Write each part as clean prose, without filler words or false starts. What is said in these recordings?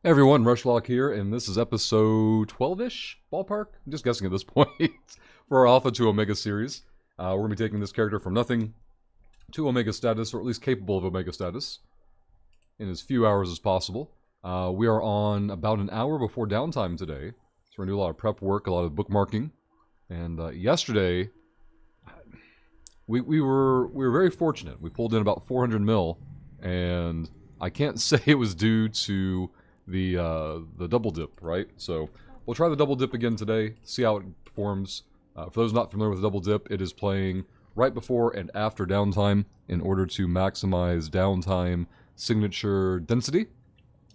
Hey everyone, Rushlock here, and this is episode 12-ish, ballpark? I'm just guessing at this point, for our Alpha to Omega series. We're going to be taking this character from nothing to Omega status, or at least capable of Omega status, in as few hours as possible. We are on about an hour before downtime today, so we're going to do a lot of prep work, a lot of bookmarking. And yesterday, we were very fortunate. We pulled in about 400 mil, and I can't say it was due to the double dip, right? So we'll try the double dip again today, see how it performs. For those not familiar with the double dip, it is playing right before and after downtime in order to maximize downtime signature density,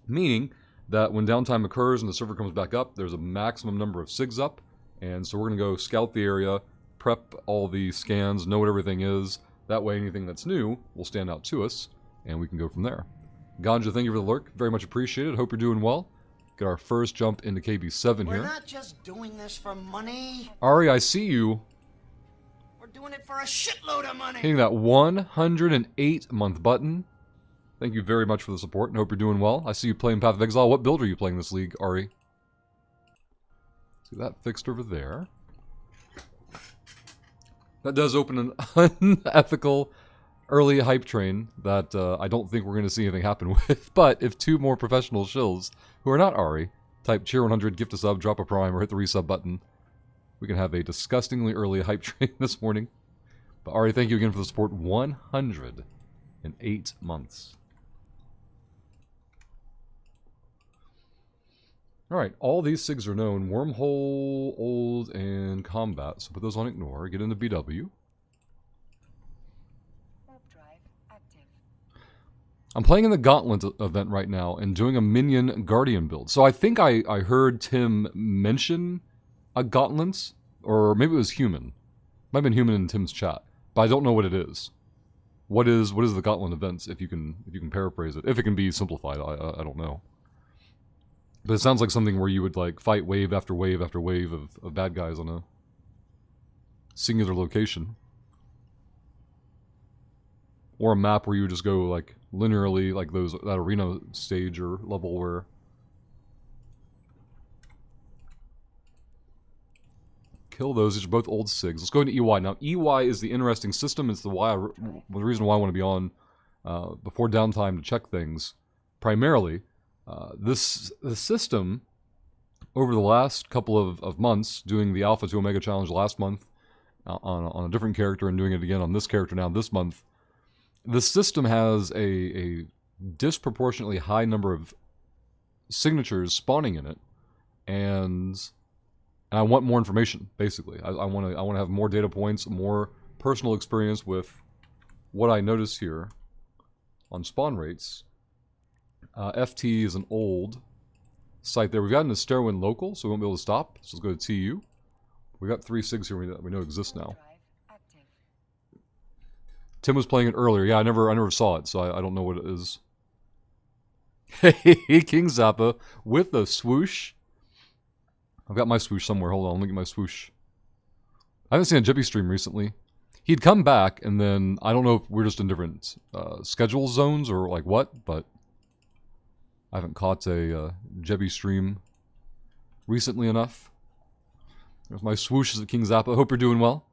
meaning that when downtime occurs and the server comes back up, there's a maximum number of SIGs up, and so we're going to go scout the area, prep all the scans, know what everything is. That way anything that's new will stand out to us, and we can go from there. Ganja, thank you for the lurk. Very much appreciated. Hope you're doing well. Get our first jump into KB7 here. We're not just doing this for money. Ari, I see you We're doing it for a shitload of money. hitting that 108-month button. Thank you very much for the support, and hope you're doing well. I see you playing Path of Exile. What build are you playing this league, Ari? See that fixed over there. That does open an unethical early hype train that I don't think we're going to see anything happen with. But if two more professional shills, who are not Ari, type cheer 100, gift a sub, drop a prime, or hit the resub button, we can have a disgustingly early hype train this morning. But Ari, thank you again for the support. 108 months. Alright, all these SIGs are known. Wormhole, Old, and Combat. So put those on Ignore. Get into BW. I'm playing in the Gauntlet event right now and doing a Minion Guardian build. So I think I heard Tim mention a Gauntlet, or maybe it was Human. Might have been Human in Tim's chat, but I don't know what it is. What is the Gauntlet events? If you can paraphrase it, if it can be simplified, I don't know. But it sounds like something where you would like fight wave after wave after wave of bad guys on a singular location. Or a map where you would just go like linearly, like that arena stage or level where kill those. These are both old SIGs. Let's go into EY now. EY is the interesting system. It's the reason why I want to be on before downtime to check things. Primarily, the system over the last couple of months, doing the Alpha to Omega challenge last month on a different character and doing it again on this character now this month. The system has a disproportionately high number of signatures spawning in it, and I want more information. Basically, I want to have more data points, more personal experience with what I notice here on spawn rates. FT is an old site there. We've gotten a Stairwind local, so we won't be able to stop. So let's go to TU. We got 3 SIGs here we know exist now. Tim was playing it earlier. Yeah, I never saw it, so I don't know what it is. Hey, King Zappa with the swoosh. I've got my swoosh somewhere. Hold on, let me get my swoosh. I haven't seen a Jebby stream recently. He'd come back, and then I don't know if we're just in different schedule zones or like what, but I haven't caught a Jebby stream recently enough. There's my swooshes at King Zappa. Hope you're doing well.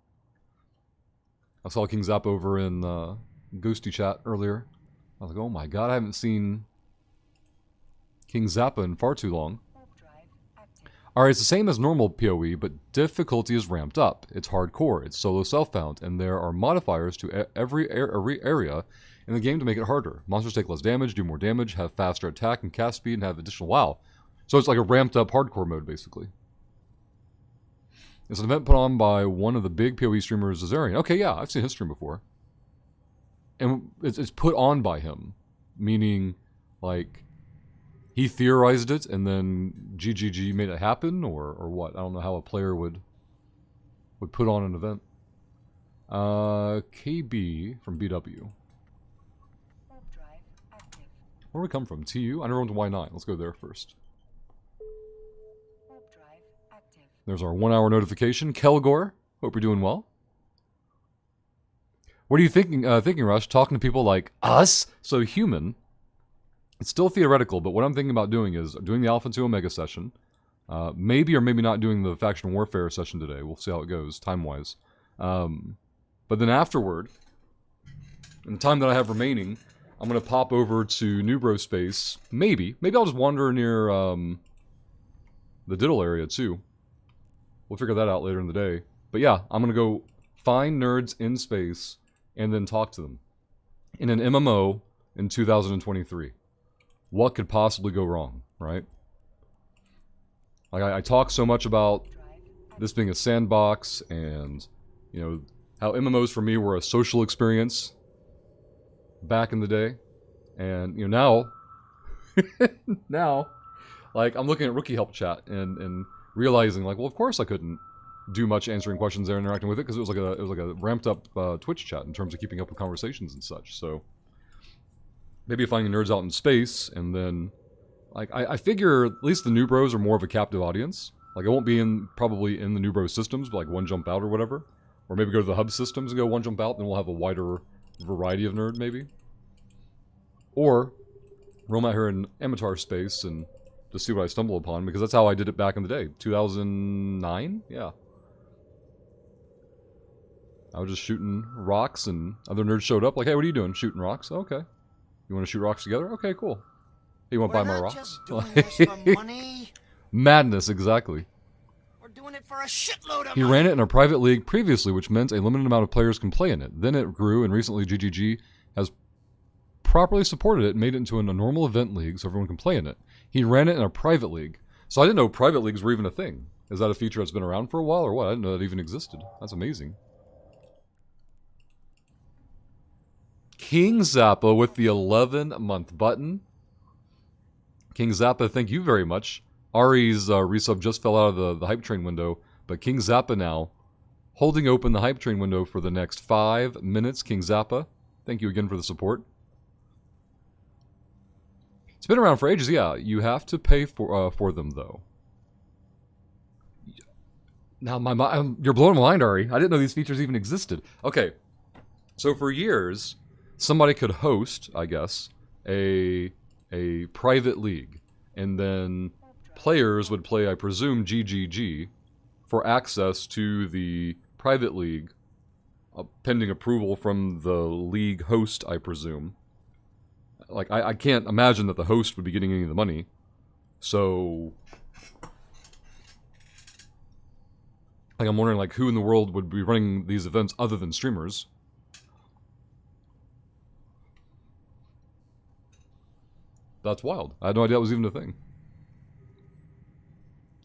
I saw King Zap over in Ghosty chat earlier. I was like, oh my god, I haven't seen King Zappa in far too long. Alright, it's the same as normal PoE, but difficulty is ramped up. It's hardcore, it's solo self-bound, and there are modifiers to every area in the game to make it harder. Monsters take less damage, do more damage, have faster attack and cast speed, and have additional WoW. So it's like a ramped up hardcore mode, basically. It's an event put on by one of the big PoE streamers, Azarian. Okay, yeah, I've seen his stream before. And it's put on by him. Meaning, like, he theorized it and then GGG made it happen, or what? I don't know how a player would put on an event. KB from BW. Where do we come from? TU? I never went to Y9. Let's go there first. There's our 1 hour notification. Kelgor, hope you're doing well. What are you thinking, Rush? Talking to people like us? So Human It's still theoretical, but what I'm thinking about doing is doing the Alpha 2 Omega session. Maybe or maybe not doing the Faction Warfare session today. We'll see how it goes, time-wise. But then afterward, in the time that I have remaining, I'm going to pop over to New Bro Space. Maybe I'll just wander near the Diddle area, too. We'll figure that out later in the day. But yeah, I'm going to go find nerds in space and then talk to them. In an MMO in 2023. What could possibly go wrong, right? Like, I talk so much about this being a sandbox and, you know, how MMOs for me were a social experience back in the day. And, you know, now, like, I'm looking at Rookie Help chat and realizing, like, well, of course I couldn't do much answering questions there, interacting with it, because it was like a ramped up Twitch chat in terms of keeping up with conversations and such. So maybe finding nerds out in space, and then like I figure at least the New Bros are more of a captive audience. Like, I won't be probably in the New Bros systems, but like one jump out or whatever, or maybe go to the hub systems and go one jump out. Then we'll have a wider variety of nerd, maybe, or roam out here in Amatar space and just see what I stumble upon, because that's how I did it back in the day, 2009. Yeah. I was just shooting rocks, and other nerds showed up, like, hey, what are you doing? Shooting rocks? Okay. You want to shoot rocks together? Okay, cool. Hey, you want to buy my rocks? Just doing this for money. Madness, exactly. We're doing it for a shitload of He money. ran it in a private league previously, which meant a limited amount of players can play in it. Then it grew, and recently GGG has properly supported it and made it into a normal event league so everyone can play in it. He ran it in a private league. So I didn't know private leagues were even a thing. Is that a feature that's been around for a while or what? I didn't know that even existed. That's amazing. King Zappa with the 11-month button. King Zappa, thank you very much. Ari's resub just fell out of the Hype Train window, but King Zappa now holding open the Hype Train window for the next 5 minutes. King Zappa, thank you again for the support. It's been around for ages, yeah. You have to pay for them, though. Now, you're blowing my mind, Ari. I didn't know these features even existed. Okay, so for years, somebody could host, I guess, a private league, and then players would play, I presume, GGG for access to the private league, pending approval from the league host, I presume. Like, I can't imagine that the host would be getting any of the money. So, like, I'm wondering, like, who in the world would be running these events other than streamers? That's wild. I had no idea that was even a thing.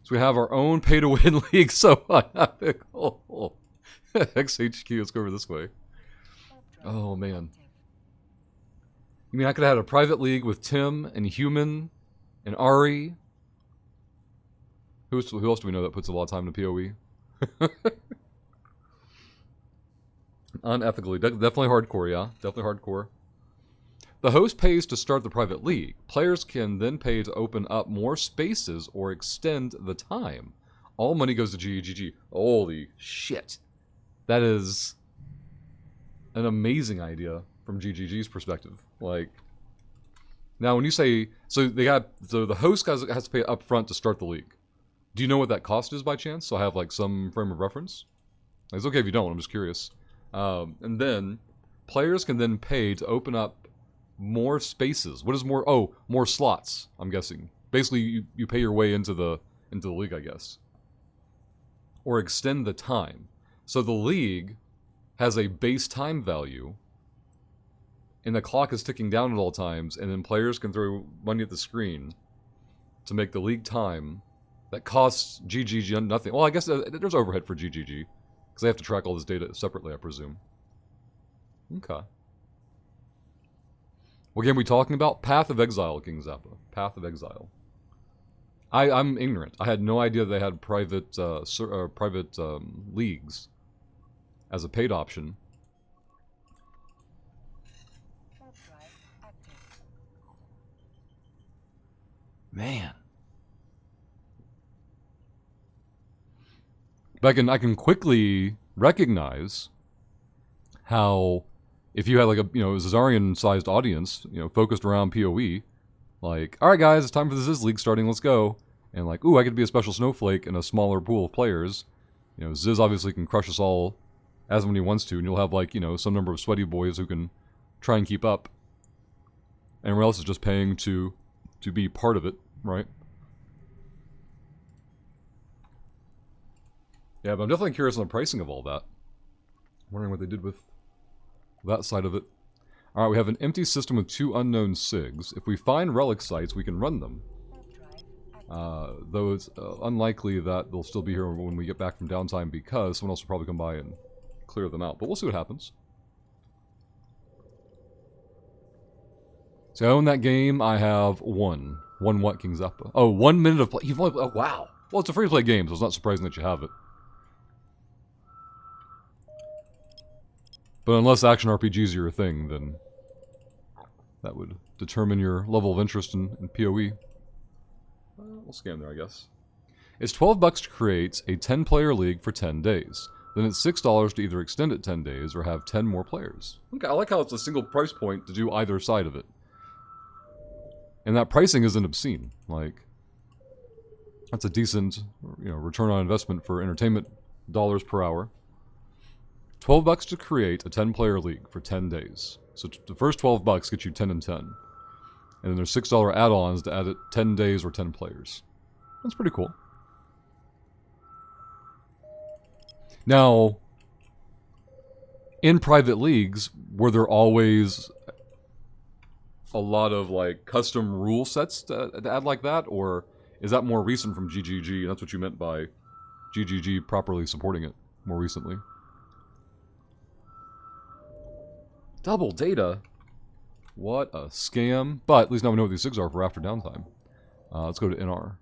So we have our own pay-to-win league, so unethical. XHQ, let's go over this way. Oh, man. You mean I could have had a private league with Tim and Human and Ari? Who else do we know that puts a lot of time into PoE? Unethically. Definitely hardcore, yeah. Definitely hardcore. The host pays to start the private league. Players can then pay to open up more spaces or extend the time. All money goes to GGG. Holy shit. That is an amazing idea from GGG's perspective. Like, now when you say, so the host has to pay up front to start the league. Do you know what that cost is by chance? So I have like some frame of reference. It's okay if you don't, I'm just curious. And then players can then pay to open up more spaces. What is more? Oh, more slots, I'm guessing. Basically, you pay your way into the league, I guess. Or extend the time. So the league has a base time value, and the clock is ticking down at all times, and then players can throw money at the screen to make the league time that costs GGG nothing. Well, I guess there's overhead for GGG, because they have to track all this data separately, I presume. Okay. What game are we talking about? Path of Exile, King Zappa. Path of Exile. I'm ignorant. I had no idea they had private leagues as a paid option. Man. But I can quickly recognize how, if you had like a Zazarian-sized audience, focused around PoE, Like, all right, guys, it's time for the Ziz League starting. Let's go. And like, ooh, I could be a special snowflake in a smaller pool of players. You know, Ziz obviously can crush us all as when he wants to, and you'll have like, you know, some number of sweaty boys who can try and keep up. And everyone else is just paying to be part of it, right? Yeah, but I'm definitely curious on the pricing of all that. Wondering what they did with that side of it. Alright, we have an empty system with 2 unknown SIGs. If we find relic sites, we can run them. Though it's unlikely that they'll still be here when we get back from downtime because someone else will probably come by and clear them out. But we'll see what happens. So I own that game. I have one. One what, King Zappa? Oh, 1 minute of play. You've only... Oh, wow. Well, it's a free-to-play game, so it's not surprising that you have it. But unless action RPGs are your thing, then that would determine your level of interest in PoE. We'll scan there, I guess. It's $12 to create a 10-player league for 10 days. Then it's $6 to either extend it 10 days or have 10 more players. Okay, I like how it's a single price point to do either side of it. And that pricing isn't obscene. Like, that's a decent, you know, return on investment for entertainment dollars per hour. $12 to create a 10-player league for 10 days. So the first $12 get you 10 and 10. And then there's $6 add-ons to add it 10 days or 10 players. That's pretty cool. Now, in private leagues, were there always a lot of like custom rule sets to add like that? Or is that more recent from GGG? And that's what you meant by GGG properly supporting it more recently. Double data? What a scam. But at least now we know what these SIGs are for after downtime. Let's go to NR.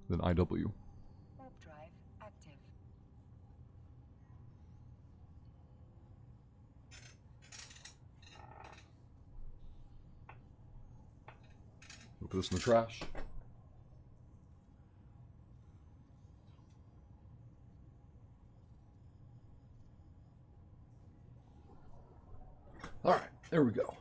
Then IW. Warp drive active. We'll put this in the trash. Alright, there we go.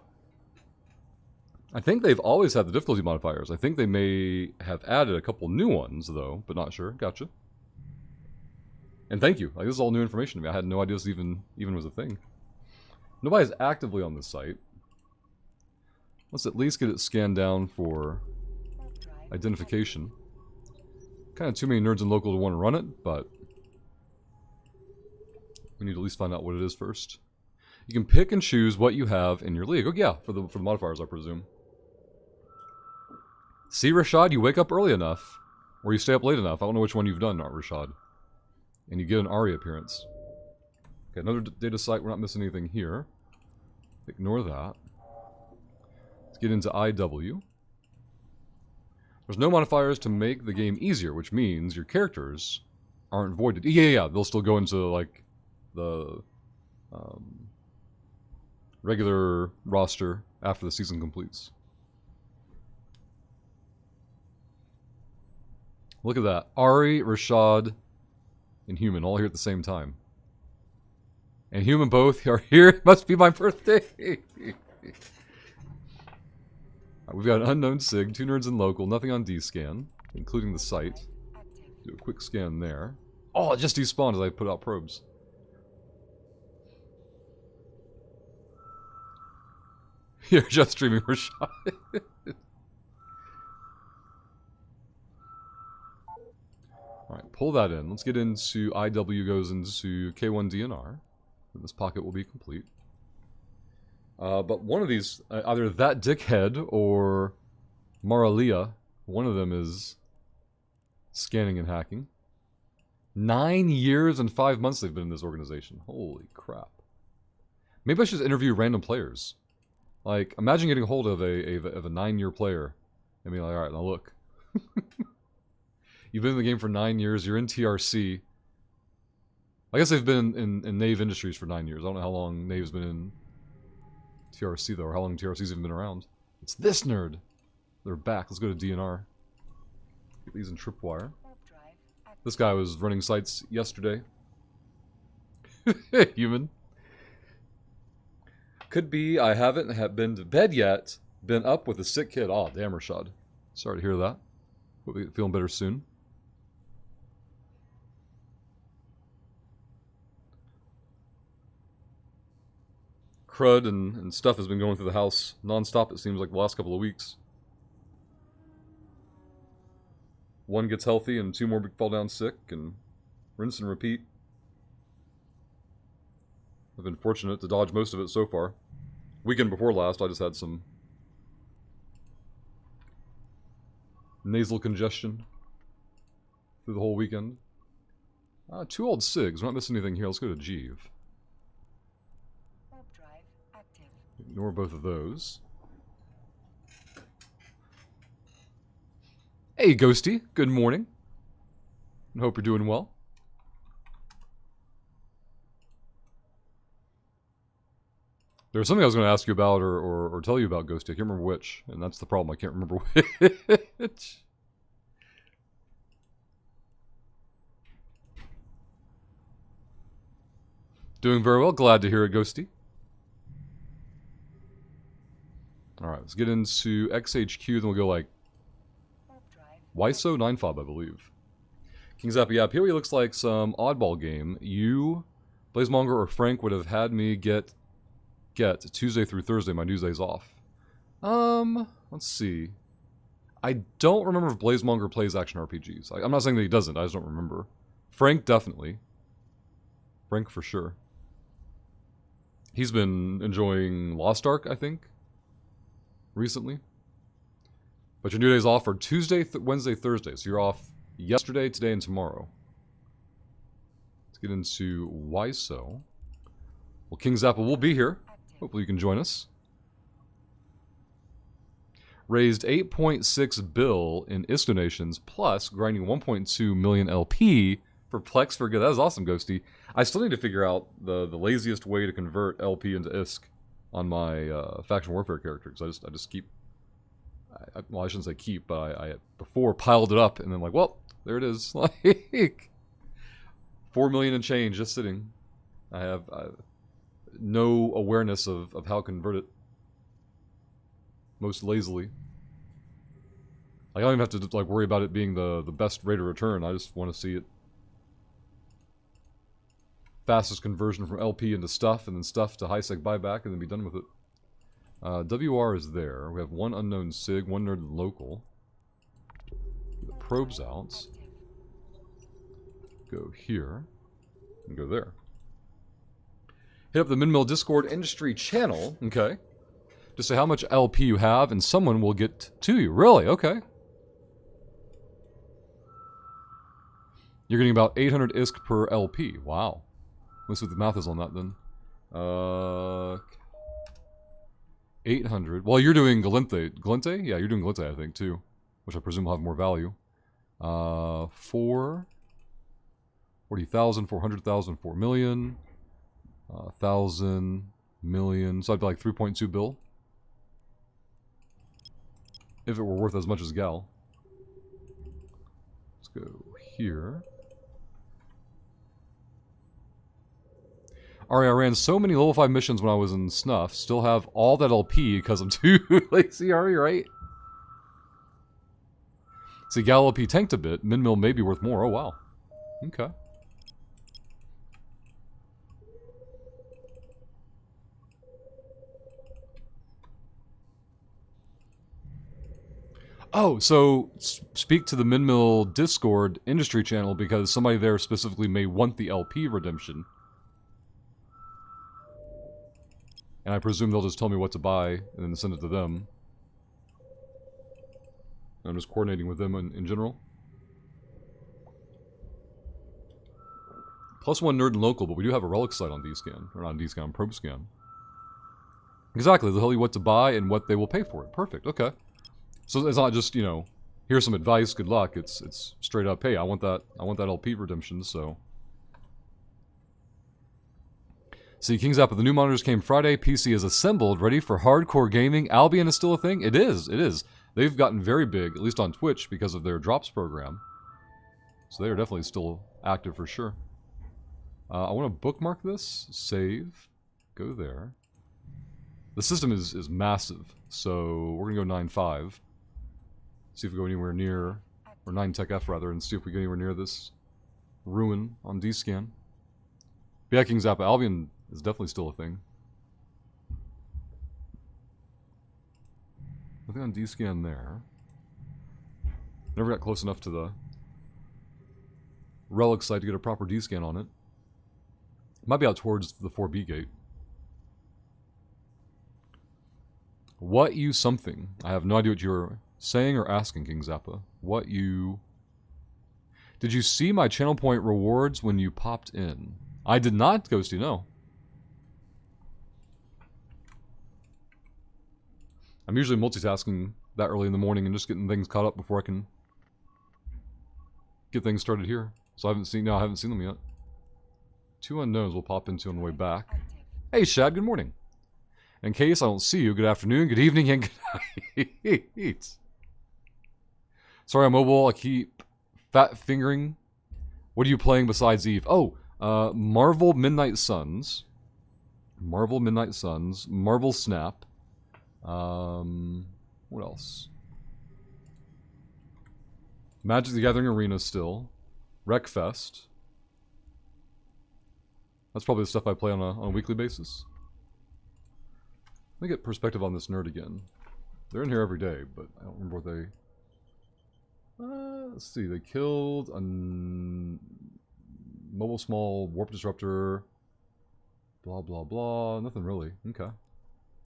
I think they've always had the difficulty modifiers. I think they may have added a couple new ones, though, but not sure. Gotcha. And thank you. Like, this is all new information to me. I had no idea this even was a thing. Nobody's actively on this site. Let's at least get it scanned down for identification. Kind of too many nerds and local to want to run it, but we need to at least find out what it is first. You can pick and choose what you have in your league. Oh yeah, for the modifiers, I presume. See, Rashad, you wake up early enough, or you stay up late enough. I don't know which one you've done, not Rashad. And you get an Ari appearance. Okay, another data site. We're not missing anything here. Ignore that. Let's get into IW. There's no modifiers to make the game easier, which means your characters aren't voided. Yeah, they'll still go into, like, the regular roster after the season completes. Look at that. Ari, Rashad, and Human all here at the same time. And Human both are here. It must be my birthday. Right, we've got an unknown SIG, 2 nerds in local, nothing on D-scan, including the site. Do a quick scan there. Oh, it just despawned as I put out probes. You're just streaming Rashad. Alright, pull that in. Let's get into IW goes into K1 DNR. And this pocket will be complete. But one of these, either that dickhead or Maralia, one of them is scanning and hacking. 9 years and 5 months they've been in this organization. Holy crap. Maybe I should interview random players. Like, imagine getting a hold of a 9-year player and being like, alright, now look. You've been in the game for 9 years, you're in TRC. I guess they've been in Nave Industries for 9 years. I don't know how long Nave's been in TRC, though, or how long TRC's even been around. It's this nerd! They're back. Let's go to DNR. Get these in Tripwire. This guy was running sites yesterday. Human. Could be I haven't been to bed yet, Been up with a sick kid. Oh, damn, Rashad. Sorry to hear that. Hope you get feeling better soon. Crud and stuff has been going through the house non-stop, it seems like, the last couple of weeks. One gets healthy and two more fall down sick, and rinse and repeat. I've been fortunate to dodge most of it so far. Weekend before last, I just had some nasal congestion through the whole weekend. 2 old SIGs. We're not missing anything here. Let's go to Jeeve. Warp drive active. Ignore both of those. Hey, Ghosty. Good morning. I hope you're doing well. There was something I was going to ask you about or tell you about, Ghosty. I can't remember which, and that's the problem. I can't remember which. Doing very well. Glad to hear it, Ghosty. Alright, let's get into XHQ, then we'll go like WISO 9fob, I believe. King's Appy, yeah, PoE looks like some oddball game. You, Blazemonger, or Frank would have had me get Tuesday through Thursday, my Tuesdays off. Let's see. I don't remember if Blazemonger plays action RPGs. I'm not saying that he doesn't, I just don't remember. Frank, definitely. Frank for sure. He's been enjoying Lost Ark, I think, recently. But your new days off are Tuesday, Wednesday, Thursday. So you're off yesterday, today, and tomorrow. Let's get into WISO. Well, King's Apple will be here. Hopefully you can join us. Raised 8.6 bill in ISK donations, plus grinding 1.2 million LP for Plex for good. That is awesome, Ghosty. I still need to figure out the laziest way to convert LP into ISK on my Faction Warfare character, because I just keep... well, I shouldn't say keep, but I before piled it up, and then like, well, there it is. Like, 4 million and change just sitting. I have no awareness of how to convert it. Most lazily. Like, I don't even have to like worry about it being the best rate of return. I just want to see it fastest conversion from LP into stuff, and then stuff to high sec buyback, and then be done with it. WR is there. We have one unknown SIG, one nerd local. Get the probes out. Go here. And go there. Hit up the Minmill Discord industry channel. Okay. Just say how much LP you have, and someone will get to you. Really? Okay. You're getting about 800 ISK per LP. Wow. Let's see what the math is on that then. 800. Well, you're doing Galente. Galente? Yeah, you're doing Galente, I think, too. Which I presume will have more value. 40,000, 400,000, 4 million. 1,000, million. So I'd be like 3.2 bill. If it were worth as much as Gal. Let's go here. Ari, I ran so many level 5 missions when I was in Snuff. Still have all that LP because I'm too lazy, Ari, right? See, Gal LP tanked a bit. Minmill may be worth more. Oh, wow. Okay. Oh, so speak to the Minmill Discord industry channel because somebody there specifically may want the LP redemption. And I presume they'll just tell me what to buy and then send it to them. I'm just coordinating with them in general. +1 nerd and local, but we do have a relic site on D-Scan. Or not on D-Scan, on ProbeScan. Exactly, they'll tell you what to buy and what they will pay for it. Perfect, okay. So it's not just, you know, here's some advice, good luck. It's straight up, hey, I want that LP redemption, so. See, King's App, the new monitors came Friday. PC is assembled, ready for hardcore gaming. Albion is still a thing? It is. They've gotten very big, at least on Twitch, because of their drops program. So they are definitely still active for sure. I want to bookmark this, save, go there. The system is massive, so we're gonna go 9.5. See if we go anywhere near, or 9 Tech F rather, and see if we go anywhere near this ruin on D-Scan. But yeah, King Zappa, Albion is definitely still a thing. Nothing on D-Scan there. Never got close enough to the relic site to get a proper D-Scan on it. Might be out towards the 4B gate. What you something? I have no idea what you're saying or asking, King Zappa. What you... Did you see my channel point rewards when you popped in? I did not, Ghosty, no. I'm usually multitasking that early in the morning and just getting things caught up before I can get things started here. So I haven't seen them yet. 2 unknowns will pop into on the way back. Hey Shad, good morning. In case I don't see you, good afternoon, good evening, and good night. Sorry I'm mobile, I keep fat fingering. What are you playing besides Eve? Oh, Marvel Midnight Suns. Marvel Midnight Suns. Marvel Snap. What else? Magic the Gathering Arena still. Wreckfest. That's probably the stuff I play on a weekly basis. Let me get perspective on this nerd again. They're in here every day, but I don't remember what they... let's see, they killed a mobile small warp disruptor. Blah, blah, blah. Nothing really. Okay.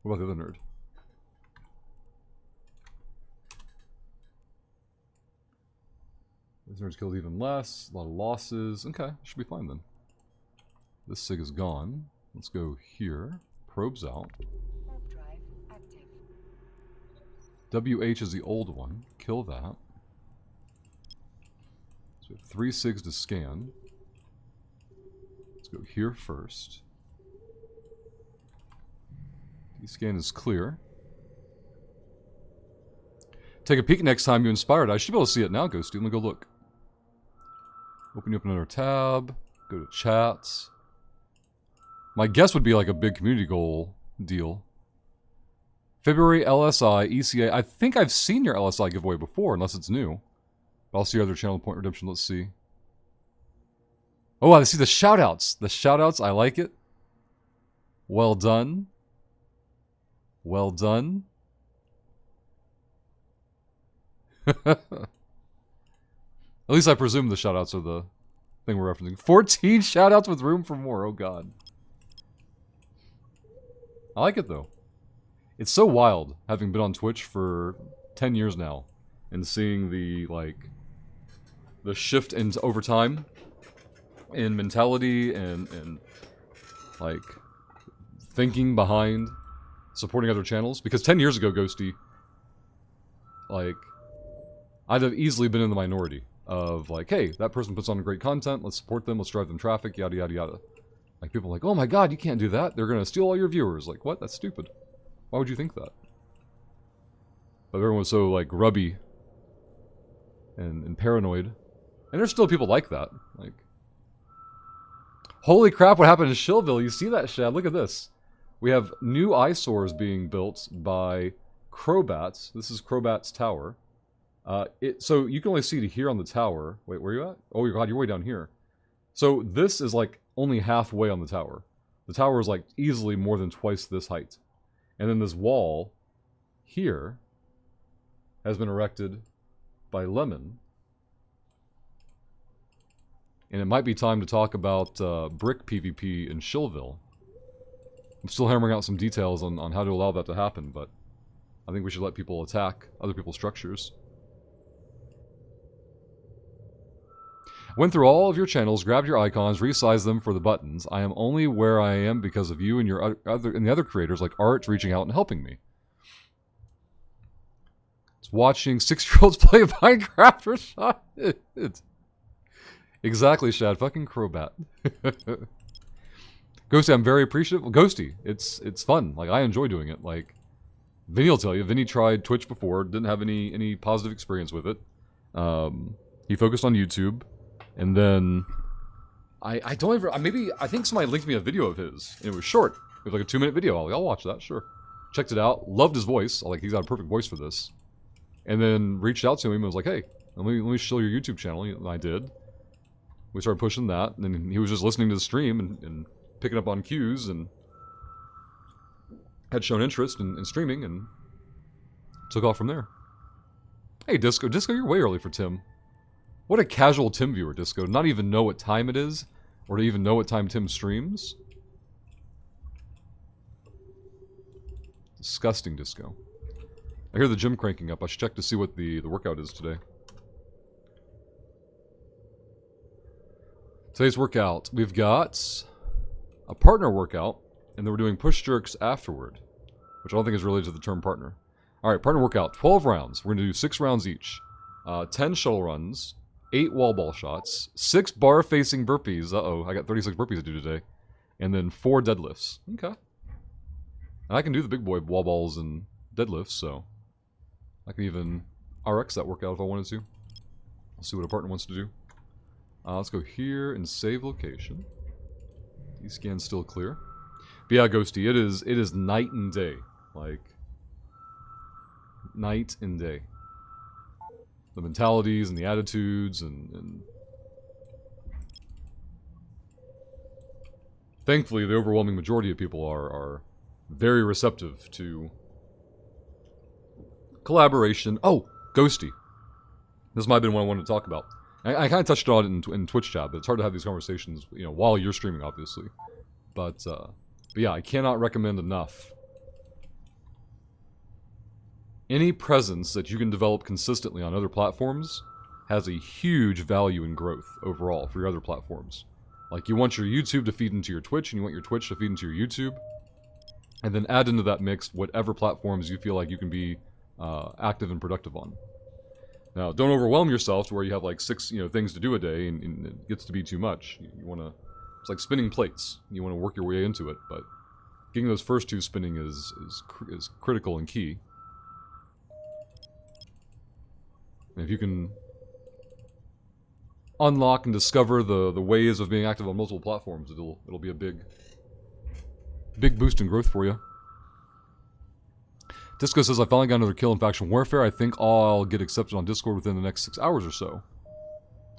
What about the other nerd? This nerd's killed even less. A lot of losses. Okay, should be fine then. This SIG is gone. Let's go here. Probes out. Warp drive active. WH is the old one. Kill that. So we have 3 SIGs to scan. Let's go here first. D-scan is clear. Take a peek next time you inspired. I should be able to see it now, Ghosty. Let me go look. Open you up another tab. Go to chats. My guess would be like a big community goal deal. February LSI, ECA. I think I've seen your LSI giveaway before, unless it's new. But I'll see your other channel point redemption. Let's see. Oh, I see the shoutouts. The shoutouts, I like it. Well done. Well done. At least I presume the shoutouts are the thing we're referencing. 14 shoutouts with room for more. Oh god. I like it though. It's so wild having been on Twitch for 10 years now and seeing the the shift into over time in mentality and like thinking behind supporting other channels. Because 10 years ago, Ghosty, like I'd have easily been in the minority of like, hey, that person puts on great content, let's support them, let's drive them traffic, yada yada yada. Like people are like, oh my god, you can't do that, they're gonna steal all your viewers. Like, what? That's stupid. Why would you think that? But everyone was so like grubby and paranoid. And there's still people like that. Like, holy crap, what happened in Shillville? You see that, Shad? Look at this. We have new eyesores being built by Crobats. This is Crobats Tower. So you can only see to here on the tower. Wait, where are you at? Oh, god, you're way down here. So this is like only halfway on the tower. The tower is like easily more than twice this height. And then this wall here has been erected by Lemon. And it might be time to talk about brick PvP in Shillville. I'm still hammering out some details on how to allow that to happen, but I think we should let people attack other people's structures. Went through all of your channels, grabbed your icons, resized them for the buttons. I am only where I am because of you and your the other creators like Art reaching out and helping me. It's watching 6-year-olds play Minecraft, Rashad. Exactly, Shad. Fucking Crobat. Ghosty, I'm very appreciative. Ghosty, it's fun. Like, I enjoy doing it. Like, Vinny will tell you. Vinny tried Twitch before, didn't have any positive experience with it. He focused on YouTube. And then I don't ever I think somebody linked me a video of his and it was short. It was like a 2-minute video. I'll watch that, sure. checked it out, loved his voice. Like, he's got a perfect voice for this. And then reached out to him and was like, hey, let me show your YouTube channel. And I did. We started pushing that. And then he was just listening to the stream and picking up on cues and had shown interest in streaming and took off from there. Hey, Disco. Disco, you're way early for Tim. What a casual Tim viewer, Disco. Not even know what time it is, or to even know what time Tim streams. Disgusting, Disco. I hear the gym cranking up. I should check to see what the workout is today. Today's workout, we've got a partner workout, and then we're doing push jerks afterward, which I don't think is related to the term partner. Alright, partner workout, 12 rounds. We're going to do 6 rounds each. 10 shuttle runs, 8 wall ball shots, 6 bar-facing burpees. Uh-oh, I got 36 burpees to do today. And then 4 deadlifts. Okay. And I can do the big boy wall balls and deadlifts, so I can even RX that workout if I wanted to. I'll see what a partner wants to do. Let's go here and save location. D-scan's still clear. But yeah, Ghosty, it is night and day. Like, night and day. The mentalities and the attitudes and thankfully the overwhelming majority of people are very receptive to collaboration. Oh, Ghosty. This might have been what I wanted to talk about. I kind of touched on it in Twitch chat, but it's hard to have these conversations, you know, while you're streaming, obviously. But yeah, I cannot recommend enough. Any presence that you can develop consistently on other platforms has a huge value in growth overall for your other platforms. Like, you want your YouTube to feed into your Twitch, and you want your Twitch to feed into your YouTube. And then add into that mix whatever platforms you feel like you can be active and productive on. Now, don't overwhelm yourself to where you have like 6, things to do a day, and it gets to be too much. You want to, it's like spinning plates. You want to work your way into it, but getting those first 2 spinning is critical and key. And if you can unlock and discover the ways of being active on multiple platforms, it'll be a big boost in growth for you. Disco says, I finally got another kill in Faction Warfare. I think I'll get accepted on Discord within the next 6 hours or so. What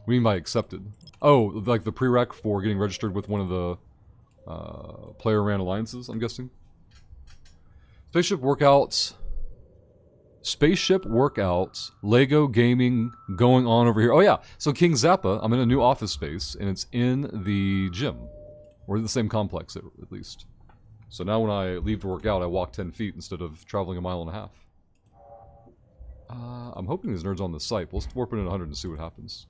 do you mean by accepted? Oh, like the prereq for getting registered with one of the player-ran alliances, I'm guessing. Spaceship workouts, Lego gaming going on over here. Oh yeah, so King Zappa, I'm in a new office space, and it's in the gym. Or the same complex, at least. So now when I leave to work out, I walk 10 feet instead of traveling a mile and a half. I'm hoping there's nerds on the site. Let's warp in at 100 and see what happens.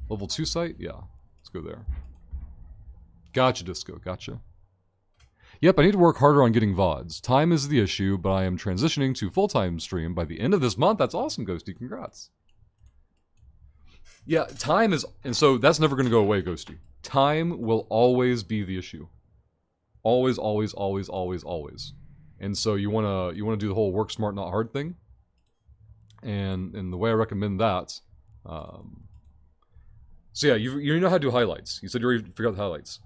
Level 2 site? Yeah. Let's go there. Gotcha, Disco. Gotcha. Yep, I need to work harder on getting VODs. Time is the issue, but I am transitioning to full-time stream by the end of this month. That's awesome, Ghosty. Congrats. Yeah, time is... And so that's never going to go away, Ghosty. Time will always be the issue. Always, always, always, always, always. And so you wanna do the whole work smart, not hard thing. And the way I recommend that, so yeah, you know how to do highlights. You said you already figured out the highlights.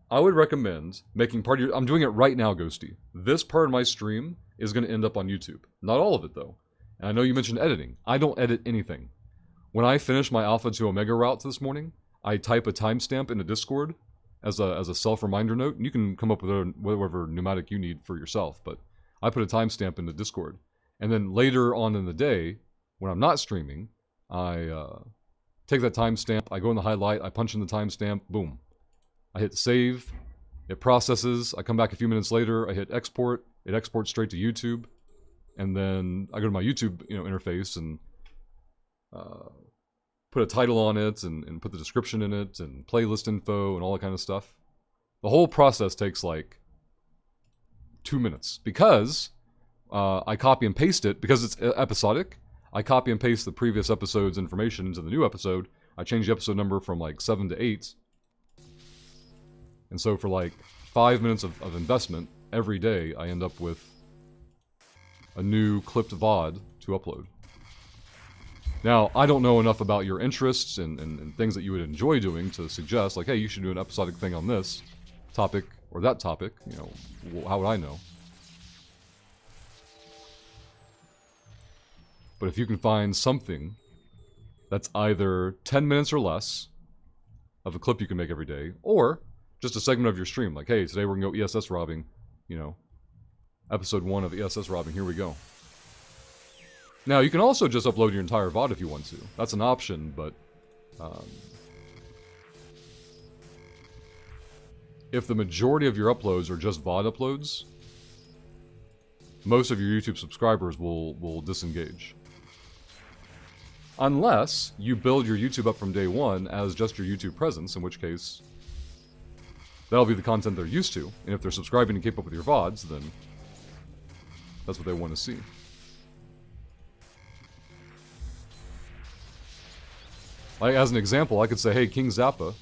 I would recommend making part of your... I'm doing it right now, Ghosty. This part of my stream is going to end up on YouTube. Not all of it, though. And I know you mentioned editing. I don't edit anything. When I finish my Alpha to Omega route this morning, I type a timestamp into Discord as a self-reminder note, and you can come up with whatever pneumatic you need for yourself, but I put a timestamp into Discord. And then later on in the day, when I'm not streaming, I take that timestamp, I go in the highlight, I punch in the timestamp, boom. I hit save, it processes, I come back a few minutes later, I hit export, it exports straight to YouTube, and then I go to my YouTube interface and put a title on it and put the description in it and playlist info and all that kind of stuff. The whole process takes like 2 minutes because I copy and paste it because it's episodic. I copy and paste the previous episode's information into the new episode. I change the episode number from like 7 to 8. And so for like 5 minutes of investment every day, I end up with a new clipped VOD to upload. Now, I don't know enough about your interests and things that you would enjoy doing to suggest, like, hey, you should do an episodic thing on this topic or that topic. How would I know? But if you can find something that's either 10 minutes or less of a clip you can make every day, or just a segment of your stream, like, hey, today we're going to go ESS robbing, you know, episode 1 of ESS robbing, here we go. Now, you can also just upload your entire VOD if you want to. That's an option, but if the majority of your uploads are just VOD uploads, most of your YouTube subscribers will disengage. Unless you build your YouTube up from day one as just your YouTube presence, in which case that'll be the content they're used to. And if they're subscribing to keep up with your VODs, then that's what they want to see. Like, as an example, I could say, hey, King Zappa,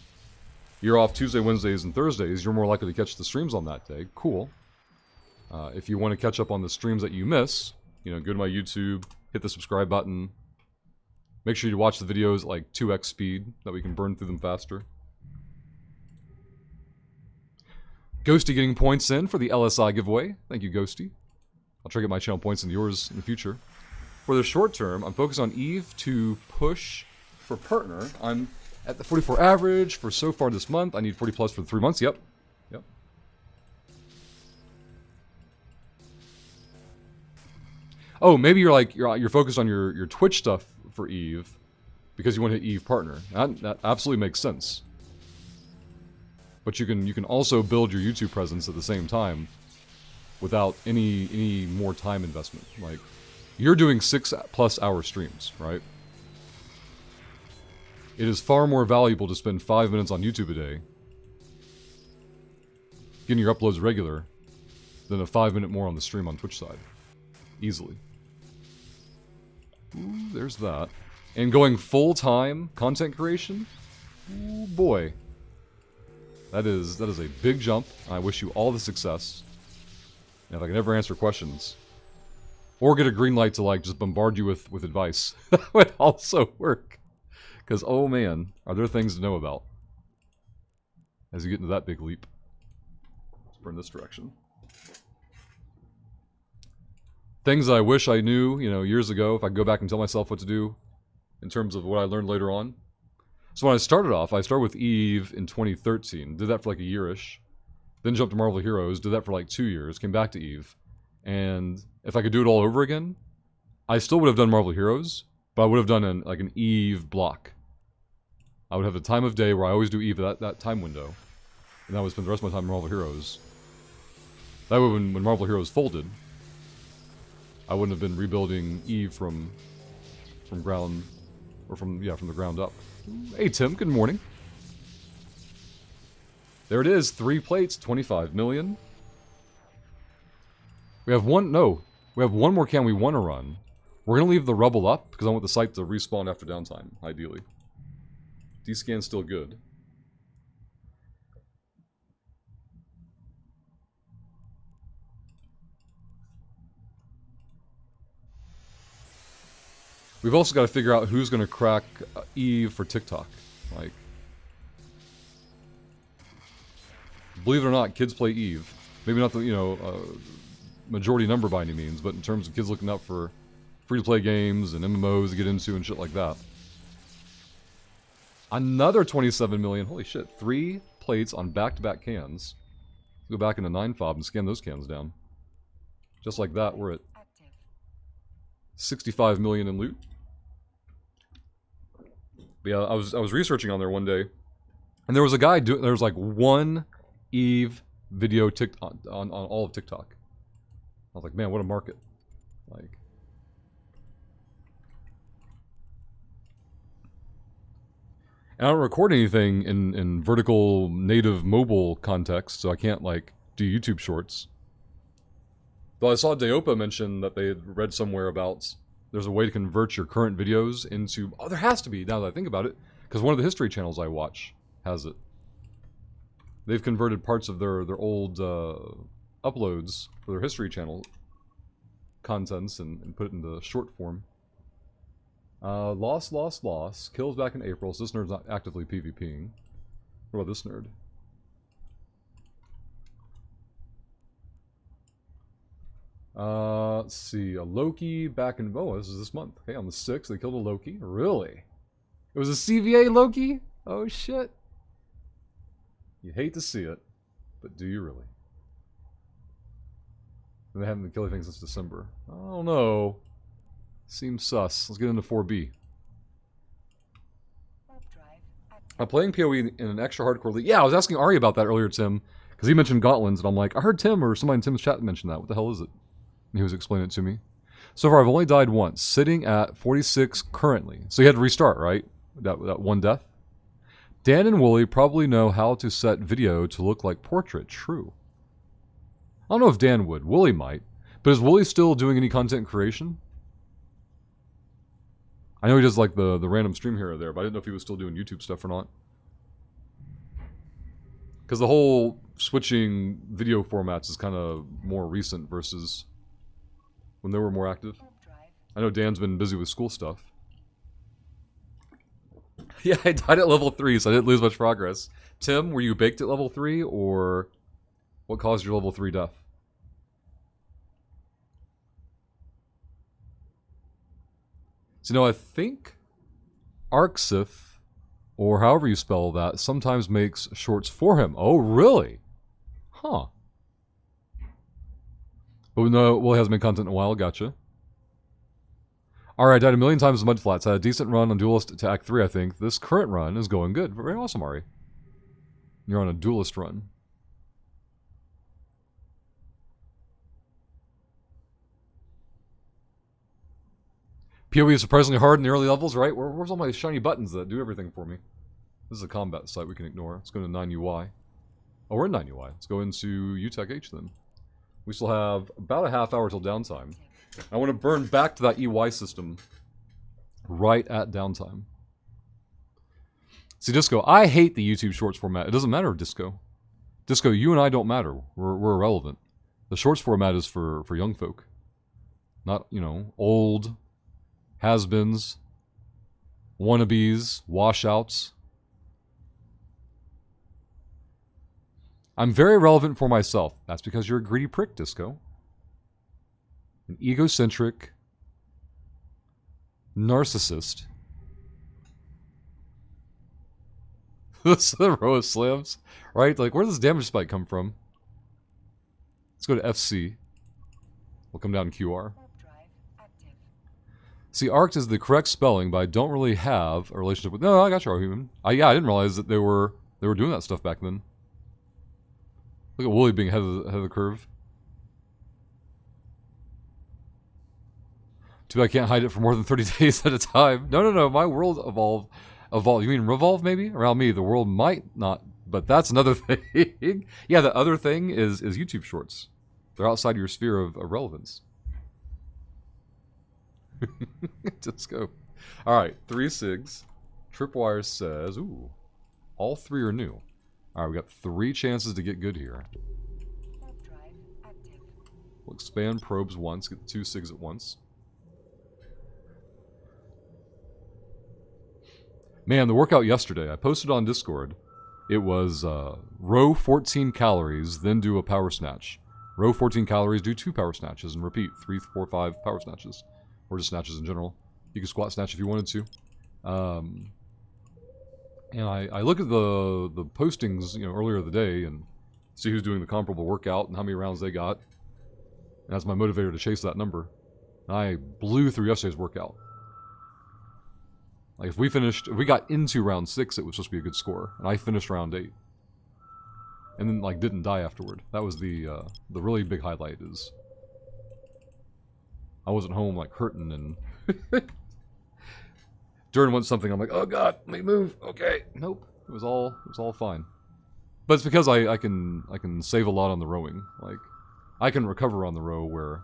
you're off Tuesday, Wednesdays, and Thursdays. You're more likely to catch the streams on that day. Cool. If you want to catch up on the streams that you miss, you know, go to my YouTube, hit the subscribe button. Make sure you watch the videos at like 2x speed, that we can burn through them faster. Ghosty getting points in for the LSI giveaway. Thank you, Ghosty. I'll try to get my channel points into yours in the future. For the short term, I'm focused on Eve to push for partner. I'm at the 44 average for so far this month. I need 40 plus for the 3 months. Yep. Yep. Oh, maybe you're like you're focused on your Twitch stuff for Eve because you want to hit Eve partner. That absolutely makes sense. But you can also build your YouTube presence at the same time without any more time investment. Like, you're doing 6+ hour streams, right? It is far more valuable to spend 5 minutes on YouTube a day getting your uploads regular than a 5-minute more on the stream on Twitch side. Easily. Ooh, there's that. And going full-time content creation? Ooh, boy. That is a big jump. I wish you all the success. And if I can ever answer questions, or get a green light to like just bombard you with advice, that would also work. Because, oh man, are there things to know about as you get into that big leap. Let's burn this direction. Things I wish I knew, you know, years ago, if I could go back and tell myself what to do in terms of what I learned later on. So when I started with Eve in 2013, did that for like a year-ish, then jumped to Marvel Heroes, did that for like 2 years, came back to Eve, and if I could do it all over again, I still would have done Marvel Heroes, but I would have done an Eve block. I would have a time of day where I always do Eve at that time window, and I would spend the rest of my time in Marvel Heroes. That way when Marvel Heroes folded, I wouldn't have been rebuilding Eve from the ground up. Hey Tim, good morning. There it is, 3 plates, 25 million. We have one more can we want to run. We're going to leave the rubble up, because I want the site to respawn after downtime, ideally. D-scan's still good. We've also got to figure out who's going to crack Eve for TikTok. Like, believe it or not, kids play Eve. Maybe not the, majority number by any means, but in terms of kids looking up for free-to-play games and MMOs to get into and shit like that. Another 27 million. Holy shit. 3 plates on back-to-back cans. Go back into 9fob and scan those cans down. Just like that, we're at 65 million in loot. But yeah, I was researching on there one day, and there was a guy there was like one Eve video on all of TikTok. I was like, man, what a market. Like, and I don't record anything in vertical native mobile context, so I can't like do YouTube shorts. Though I saw Deopa mention that they had read somewhere about there's a way to convert your current videos into... Oh, there has to be, now that I think about it. Because one of the history channels I watch has it. They've converted parts of their old uploads for their history channel contents and put it into short form. Loss. Kills back in April, so this nerd's not actively PvPing. What about this nerd? Let's see. A Loki back in... Oh, this is this month. Okay, on the 6th, they killed a Loki. Really? It was a CVA Loki? Oh, shit. You hate to see it, but do you really? And they haven't been killing things since December. I don't know. Seems sus. Let's get into 4B. Warp drive active. I'm playing PoE in an extra hardcore league. Yeah, I was asking Ari about that earlier, Tim, because he mentioned Gauntlins, and I'm like, I heard Tim or somebody in Tim's chat mention that. What the hell is it? And he was explaining it to me. So far, I've only died once, sitting at 46 currently. So you had to restart, right? That one death? Dan and Wooly probably know how to set video to look like portrait. True. I don't know if Dan would. Wooly might. But is Wooly still doing any content creation? I know he does like the random stream here or there, but I didn't know if he was still doing YouTube stuff or not. Because the whole switching video formats is kind of more recent versus when they were more active. Warp drive. I know Dan's been busy with school stuff. Yeah, I died at level 3, so I didn't lose much progress. Tim, were you baked at level 3, or what caused your level 3 death? So, you know, I think Arxith, or however you spell that, sometimes makes shorts for him. Oh, really? Huh. But no, well, he hasn't made content in a while, gotcha. Alright, I died a million times as Mudflats. I had a decent run on Duelist to Act 3, I think. This current run is going good. Very awesome, Ari. You're on a Duelist run. PoE is surprisingly hard in the early levels, right? Where's all my shiny buttons that do everything for me? This is a combat site we can ignore. Let's go to 9UI. Oh, we're in 9UI. Let's go into UTech H then. We still have about a half hour till downtime. I want to burn back to that EY system right at downtime. See, Disco, I hate the YouTube Shorts format. It doesn't matter, Disco. Disco, you and I don't matter. We're irrelevant. The Shorts format is for young folk. Not, you know, old, has-beens, wannabes, washouts. I'm very relevant for myself. That's because you're a greedy prick, Disco. An egocentric narcissist. This is the row of slams, right? Like, where does this damage spike come from? Let's go to FC. We'll come down QR. Warp drive active. See, Arct is the correct spelling, but I don't really have a relationship with... No, I got you, Human. Yeah, I didn't realize that they were doing that stuff back then. Look at Wooly being ahead of the curve. Too bad I can't hide it for more than 30 days at a time. No. My world evolve. You mean revolve, maybe? Around me, the world might not. But that's another thing. Yeah, the other thing is YouTube Shorts. They're outside your sphere of relevance. Let's go. All right, 3 SIGs. Tripwire says, ooh, all 3 are new. All right, we got 3 chances to get good here. Warp drive active. We'll expand probes once, get 2 SIGs at once. Man, the workout yesterday, I posted on Discord. It was row 14 calories, then do a power snatch. Row 14 calories, do 2 power snatches, and repeat 3, 4, 5 power snatches. Or just snatches in general. You can squat snatch if you wanted to. And I look at the postings, you know, earlier of the day and see who's doing the comparable workout and how many rounds they got. And that's my motivator to chase that number. And I blew through yesterday's workout. Like, if we got into round 6, it was supposed to be a good score. And I finished round 8. And then, like, didn't die afterward. That was the really big highlight is... I wasn't home, like, hurting and... During once something, I'm like, oh god, let me move. Okay. Nope. It was all fine. But it's because I can save a lot on the rowing. Like, I can recover on the row where...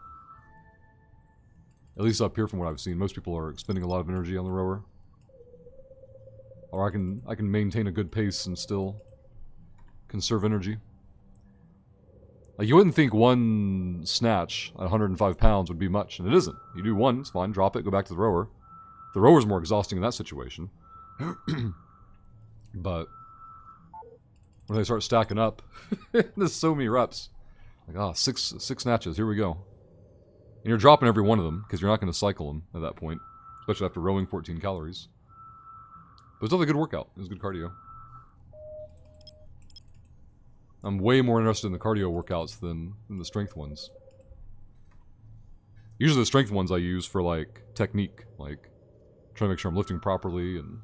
At least up here from what I've seen, most people are expending a lot of energy on the rower. Or I can maintain a good pace and still conserve energy. Like, you wouldn't think one snatch at 105 pounds would be much, and it isn't. You do one, it's fine, drop it, go back to the rower. The rower's more exhausting in that situation. But when they start stacking up, there's so many reps. Like, 6 snatches, here we go. And you're dropping every one of them, because you're not going to cycle them at that point. Especially after rowing 14 calories. But it's definitely a good workout. It was good cardio. I'm way more interested in the cardio workouts than the strength ones. Usually the strength ones I use for, like, technique. Like, trying to make sure I'm lifting properly and...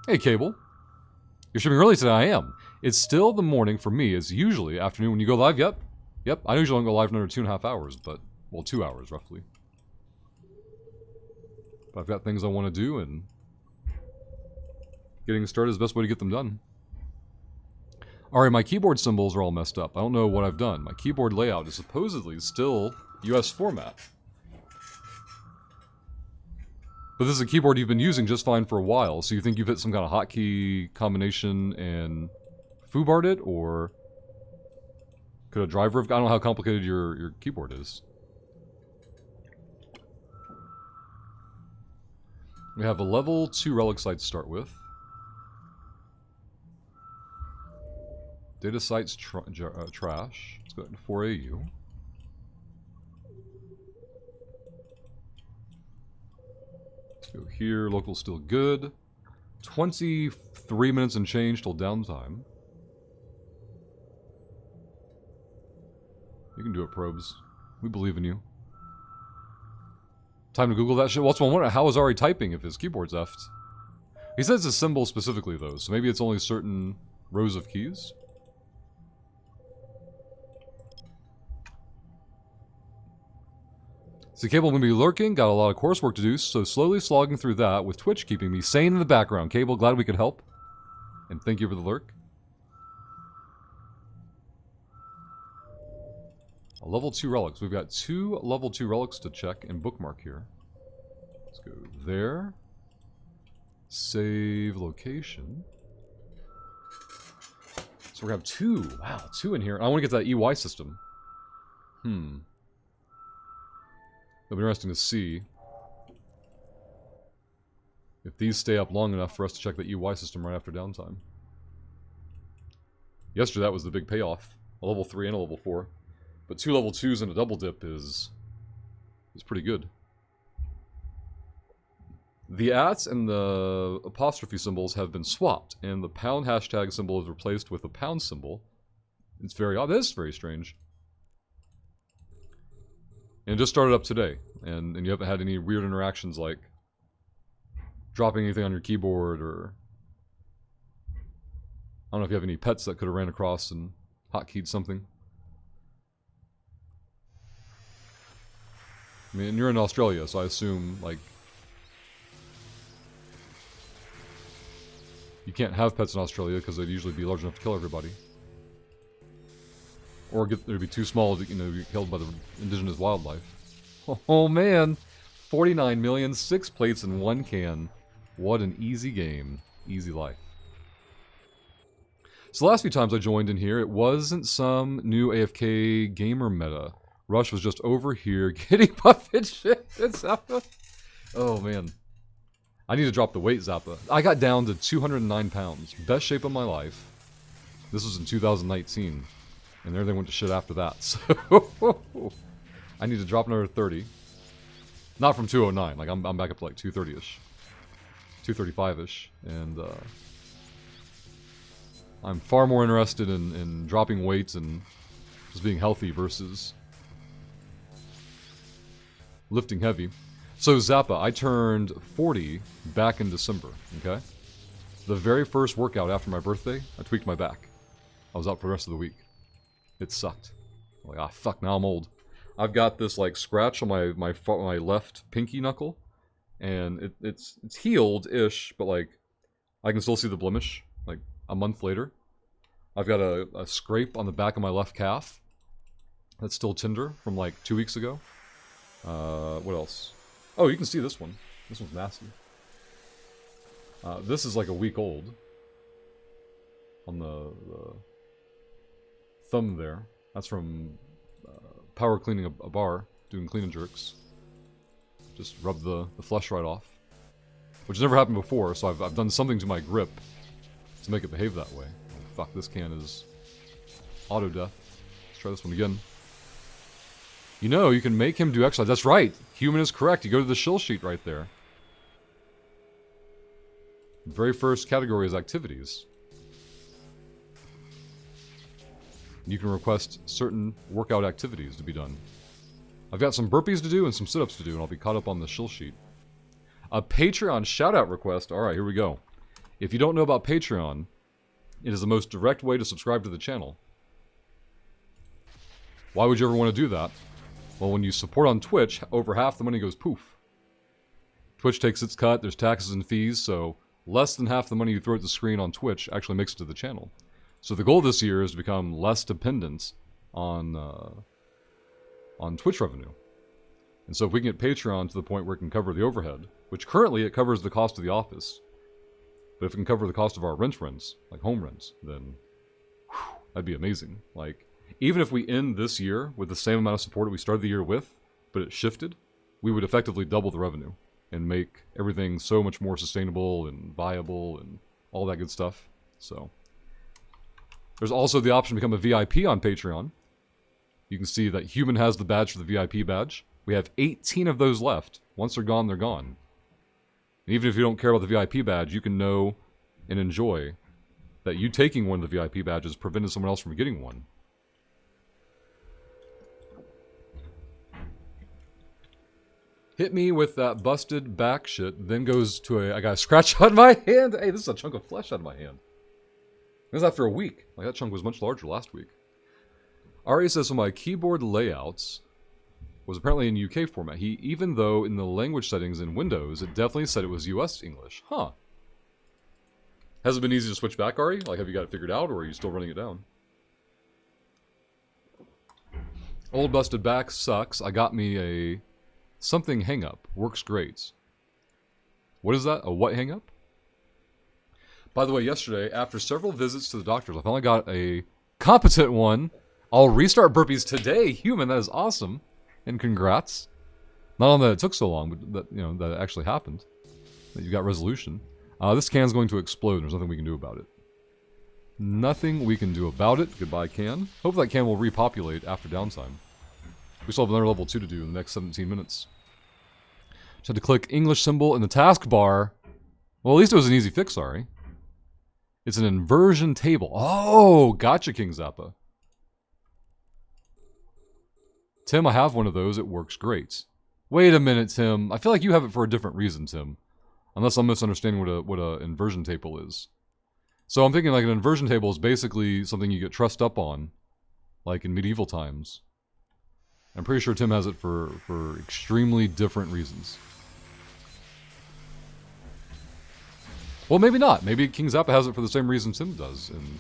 Hey, Cable. You're shipping early today? I am. It's still the morning for me. It's usually afternoon when you go live. Yep. Yep. I usually don't go live in under 2.5 hours, but... Well, 2 hours, roughly. But I've got things I want to do, and... Getting started is the best way to get them done. Alright, my keyboard symbols are all messed up. I don't know what I've done. My keyboard layout is supposedly still US format. But this is a keyboard you've been using just fine for a while, so you think you've hit some kind of hotkey combination and foobarred it, or... Could a driver have... I don't know how complicated your keyboard is. We have a level 2 relic site to start with. Data sites trash. Let's go into 4AU. Let's go here. Local still good. 23 minutes and change till downtime. You can do it, Probes. We believe in you. Time to Google that shit. Well, that's what I'm wondering. How is Ari typing if his keyboard's effed? He says a symbol specifically, though, so maybe it's only certain rows of keys? So Cable will be lurking, got a lot of coursework to do, so slowly slogging through that, with Twitch keeping me sane in the background. Cable, glad we could help. And thank you for the lurk. A level 2 relics. We've got 2 level 2 relics to check and bookmark here. Let's go there. Save location. So we're gonna have 2. Wow, 2 in here. I want to get to that EY system. It'll be interesting to see if these stay up long enough for us to check the EY system right after downtime. Yesterday that was the big payoff. A level 3 and a level 4. But 2 level 2s and a double dip is pretty good. The @ and the apostrophe symbols have been swapped, and the pound hashtag symbol is replaced with a pound symbol. It's very odd. That is very strange. And it just started up today, and you haven't had any weird interactions like dropping anything on your keyboard, or I don't know if you have any pets that could have ran across and hotkeyed something. I mean, you're in Australia, so I assume, like, you can't have pets in Australia because they'd usually be large enough to kill everybody. Or they'd be too small to, be killed by the indigenous wildlife. Oh man! 49 million, 6 plates in 1 can. What an easy game. Easy life. So the last few times I joined in here, it wasn't some new AFK gamer meta. Rush was just over here getting buffet shit. Zappa. Oh man. I need to drop the weight, Zappa. I got down to 209 pounds. Best shape of my life. This was in 2019. And everything went to shit after that. So I need to drop another 30. Not from 209. Like I'm back up to like 230-ish. 235-ish. And I'm far more interested in dropping weights and just being healthy versus lifting heavy. So Zappa, I turned 40 back in December, okay? The very first workout after my birthday, I tweaked my back. I was out for the rest of the week. It sucked. I'm like, fuck, now I'm old. I've got this, like, scratch on my left pinky knuckle, and it's healed-ish, but, like, I can still see the blemish, like, a month later. I've got a scrape on the back of my left calf. That's still tender from, like, 2 weeks ago. What else? Oh, you can see this one. This one's nasty. This is like a week old. On the thumb there. That's from power cleaning a bar, doing clean and jerks. Just rub the flesh right off. Which has never happened before, so I've done something to my grip to make it behave that way. Oh, fuck, this can is auto death. Let's try this one again. You know, you can make him do exercise. That's right. Human is correct. You go to the shill sheet right there. The very first category is activities. You can request certain workout activities to be done. I've got some burpees to do and some sit-ups to do, and I'll be caught up on the shill sheet. A Patreon shout-out request. Alright, here we go. If you don't know about Patreon, it is the most direct way to subscribe to the channel. Why would you ever want to do that? Well, when you support on Twitch, over half the money goes poof. Twitch takes its cut, there's taxes and fees, so less than half the money you throw at the screen on Twitch actually makes it to the channel. So the goal this year is to become less dependent on Twitch revenue. And so if we can get Patreon to the point where it can cover the overhead, which currently it covers the cost of the office, but if it can cover the cost of our rents, like home rents, then whew, that'd be amazing. Like, even if we end this year with the same amount of support that we started the year with, but it shifted, we would effectively double the revenue and make everything so much more sustainable and viable and all that good stuff. So there's also the option to become a VIP on Patreon. You can see that Human has the badge for the VIP badge. We have 18 of those left. Once they're gone, they're gone. And even if you don't care about the VIP badge, you can know and enjoy that you taking one of the VIP badges prevented someone else from getting one. Hit me with that busted back shit, then goes to I got a scratch on my hand. Hey, this is a chunk of flesh on my hand. This is after a week. Like, that chunk was much larger last week. Ari says, so my keyboard layouts was apparently in UK format. Even though in the language settings in Windows, it definitely said it was US English. Huh. Has it been easy to switch back, Ari? Like, have you got it figured out, or are you still running it down? Old busted back sucks. I got me a something hang-up. Works great. What is that? A what hang-up? By the way, yesterday, after several visits to the doctors, I finally got a competent one. I'll restart burpees today. Human, that is awesome. And congrats. Not on that it took so long, but that, you know, that it actually happened. That you got resolution. This can's going to explode. There's nothing we can do about it. Nothing we can do about it. Goodbye, can. Hopefully that can will repopulate after downtime. We still have another level 2 to do in the next 17 minutes. Just had to click English symbol in the taskbar. Well, at least it was an easy fix, sorry. It's an inversion table. Oh, gotcha, King Zappa. Tim, I have one of those. It works great. Wait a minute, Tim. I feel like you have it for a different reason, Tim. Unless I'm misunderstanding what a inversion table is. So I'm thinking like an inversion table is basically something you get trussed up on, like in medieval times. I'm pretty sure Tim has it for extremely different reasons. Well, maybe not. Maybe King Zappa has it for the same reason Tim does. And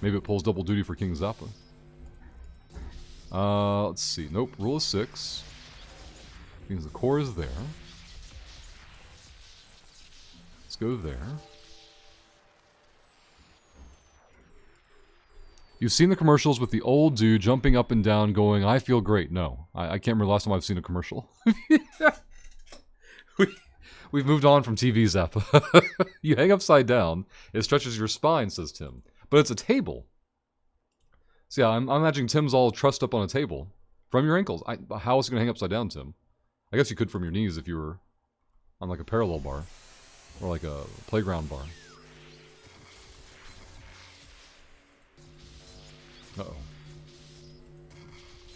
maybe it pulls double duty for King Zappa. Let's see. Nope. Rule of 6. Means the core is there. Let's go there. You've seen the commercials with the old dude jumping up and down going, I feel great. No. I can't remember the last time I've seen a commercial. We've moved on from TV, Zappa. You hang upside down. It stretches your spine, says Tim. But it's a table. So yeah, I'm imagining Tim's all trussed up on a table. From your ankles. How is he going to hang upside down, Tim? I guess you could from your knees if you were on like a parallel bar. Or like a playground bar. Uh-oh.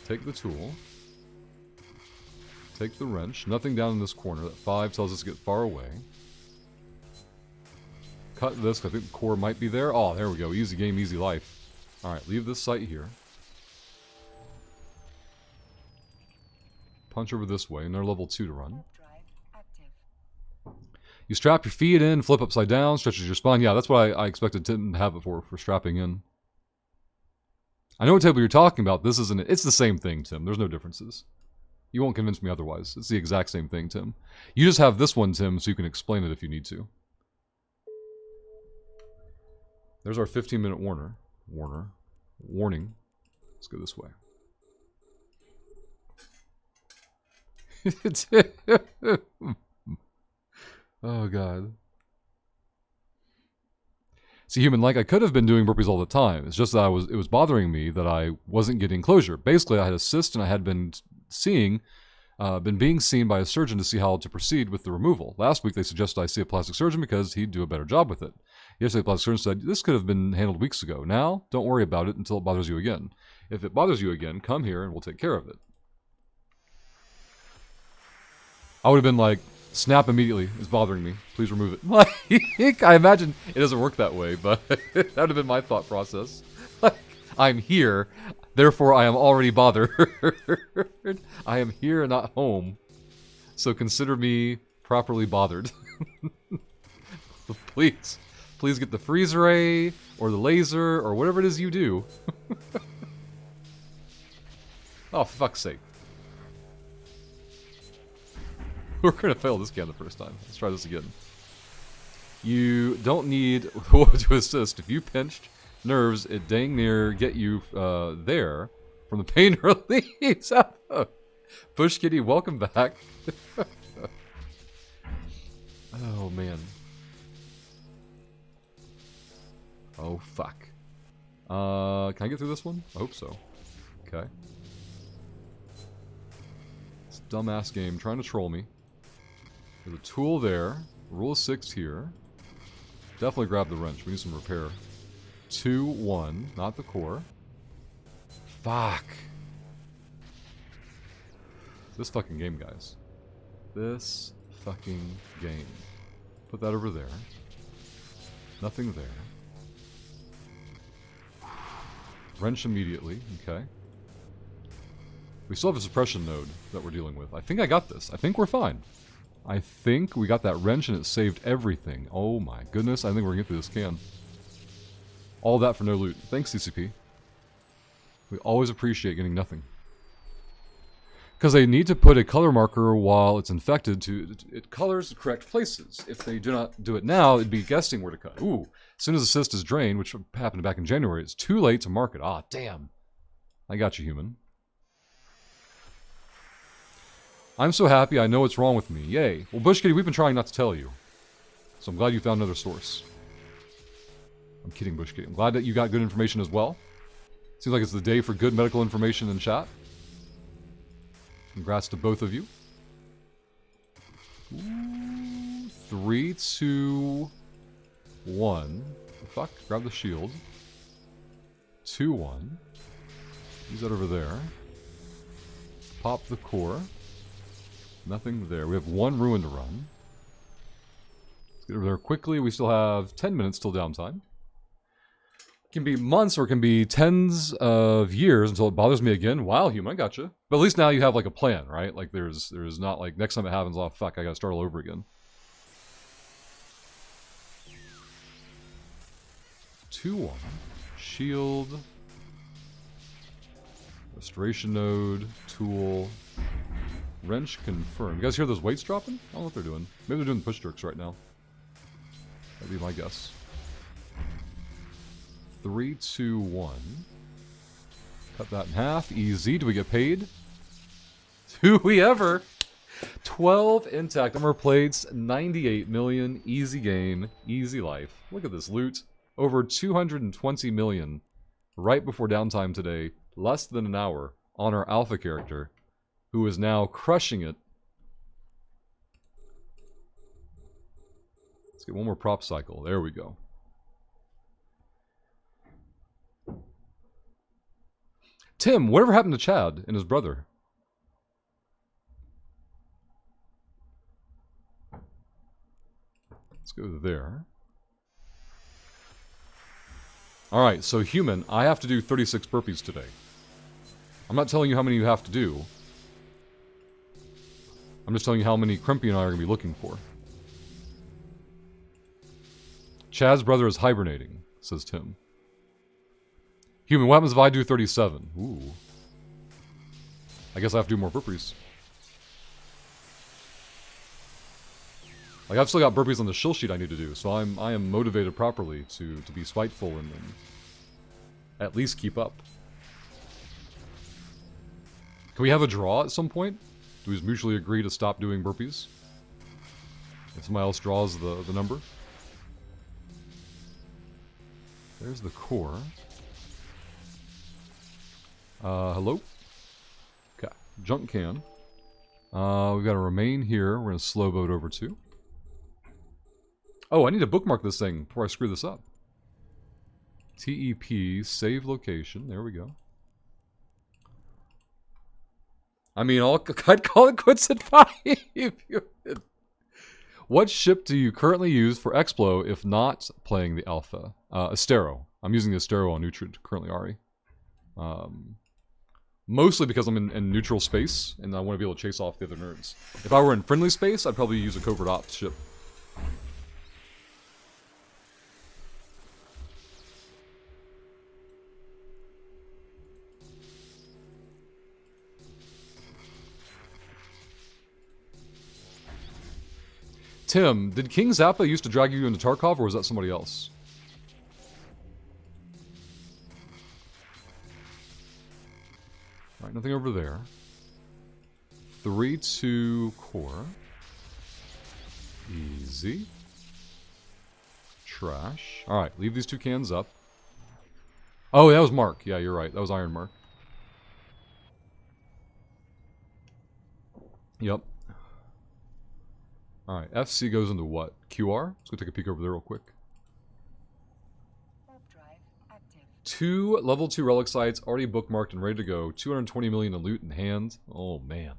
Take the tool. Take the wrench. Nothing down in this corner. That 5 tells us to get far away. Cut this. I think the core might be there. Oh, there we go. Easy game, easy life. Alright, leave this site here. Punch over this way. Another level 2 to run. You strap your feet in, flip upside down, stretches your spine. Yeah, that's what I expected Tim to have it for strapping in. I know what table you're talking about. This isn't it. It's the same thing, Tim. There's no differences. You won't convince me otherwise. It's the exact same thing, Tim. You just have this one, Tim, so you can explain it if you need to. There's our 15-minute warning. Let's go this way. Oh, God. See, human, like I could have been doing burpees all the time. It's just that it was bothering me that I wasn't getting closure. Basically, I had a cyst and I had been being seen by a surgeon to see how to proceed with the removal. Last week, they suggested I see a plastic surgeon because he'd do a better job with it. Yesterday, the plastic surgeon said, this could have been handled weeks ago. Now, don't worry about it until it bothers you again. If it bothers you again, come here and we'll take care of it. I would have been like, snap immediately. It's bothering me. Please remove it. Like, I imagine it doesn't work that way, but that would have been my thought process. Like, I'm here, therefore I am already bothered. I am here and not home, so consider me properly bothered. Please get the freeze ray, or the laser, or whatever it is you do. Oh, fuck's sake. We're gonna fail this can the first time. Let's try this again. You don't need to assist. If you pinched nerves, it dang near get you there from the pain relief. Bush Kitty, welcome back. Oh, man. Oh, fuck. Can I get through this one? I hope so. Okay. This dumbass game trying to troll me. There's a tool there. Rule of 6 here. Definitely grab the wrench. We need some repair. 2, 1. Not the core. Fuck. This fucking game, guys. This fucking game. Put that over there. Nothing there. Wrench immediately. Okay. We still have a suppression node that we're dealing with. I think I got this. I think we're fine. I think we got that wrench and it saved everything. Oh my goodness. I think we're going to get through this can. All that for no loot. Thanks, CCP. We always appreciate getting nothing. Because they need to put a color marker while it's infected it colors the correct places. If they do not do it now, it'd be guessing where to cut. Ooh, as soon as the cyst is drained, which happened back in January, it's too late to mark it. Ah, damn. I got you, human. I'm so happy I know what's wrong with me. Yay. Well, Bush Kitty, we've been trying not to tell you. So I'm glad you found another source. I'm kidding, Bush Kitty. I'm glad that you got good information as well. Seems like it's the day for good medical information in chat. Congrats to both of you. Ooh, 3, 2, 1. Fuck, grab the shield. 2, 1. Use that over there. Pop the core. Nothing there. We have 1 ruin to run. Let's get over there quickly. We still have 10 minutes till downtime. It can be months or it can be tens of years until it bothers me again. Wow, human, I gotcha. But at least now you have like a plan, right? Like there's not like next time it happens, oh fuck, I gotta start all over again. 2, 1. Shield. Restoration node. Tool. Wrench confirmed. You guys hear those weights dropping? I don't know what they're doing. Maybe they're doing push jerks right now. That'd be my guess. 3, 2, 1. Cut that in half. Easy. Do we get paid? Do we ever? 12 intact armor plates. 98 million. Easy game. Easy life. Look at this loot. Over 220 million. Right before downtime today. Less than an hour. On our alpha character. Who is now crushing it. Let's get one more prop cycle. There we go. Tim, whatever happened to Chad and his brother? Let's go there. Alright, so human, I have to do 36 burpees today. I'm not telling you how many you have to do. I'm just telling you how many Crimpy and I are going to be looking for. Chad's brother is hibernating, says Tim. Human, what happens if I do 37? Ooh. I guess I have to do more burpees. Like, I've still got burpees on the shill sheet I need to do, so I am motivated properly to be spiteful and at least keep up. Can we have a draw at some point? Do we just mutually agree to stop doing burpees? If somebody else draws the number? There's the core. Hello? Okay. Junk can. We've got to remain here. We're going to slow boat over to. Oh, I need to bookmark this thing before I screw this up. TEP, save location. There we go. I mean, I'd call it quits at 5. What ship do you currently use for Explo if not playing the Alpha? Astero. I'm using the Astero on neutral, currently Ari. Mostly because I'm in neutral space, and I want to be able to chase off the other nerds. If I were in friendly space, I'd probably use a covert ops ship. Tim, did King Zappa used to drag you into Tarkov, or was that somebody else? Alright, nothing over there. 3-2 core. Easy. Trash. Alright, leave these 2 cans up. Oh, that was Mark. Yeah, you're right. That was Iron Mark. Yep. Alright, FC goes into what? QR? Let's go take a peek over there real quick. Warp drive active. 2 level 2 relic sites already bookmarked and ready to go. 220 million in loot in hand. Oh man.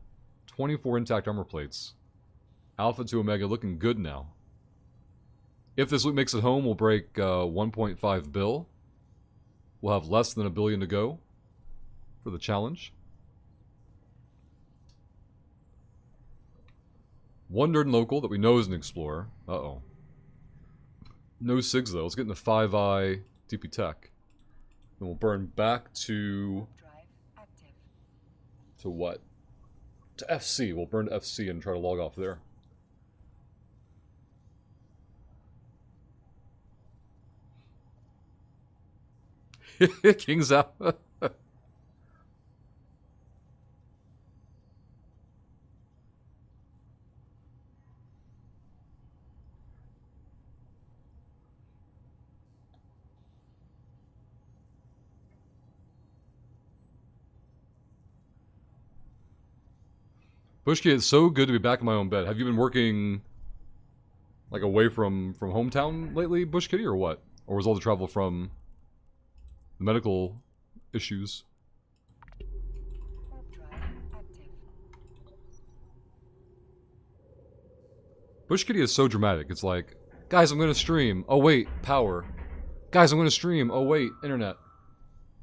24 intact armor plates. Alpha to Omega looking good now. If this loot makes it home, we'll break 1.5 bill. We'll have less than $1 billion to go for the challenge. One nerd and local that we know is an explorer. Uh-oh. No SIGs though. Let's get into 5i DP Tech. Then we'll burn back to... Warp drive active. To what? To FC. We'll burn to FC and try to log off there. King's out. Bushki, it's so good to be back in my own bed. Have you been working like away from hometown lately, Bush Kitty, or what? Or was all the travel from the medical issues? Warp drive active. Bush Kitty is so dramatic. It's like, guys, I'm going to stream. Oh, wait, power. Guys, I'm going to stream. Oh, wait, internet.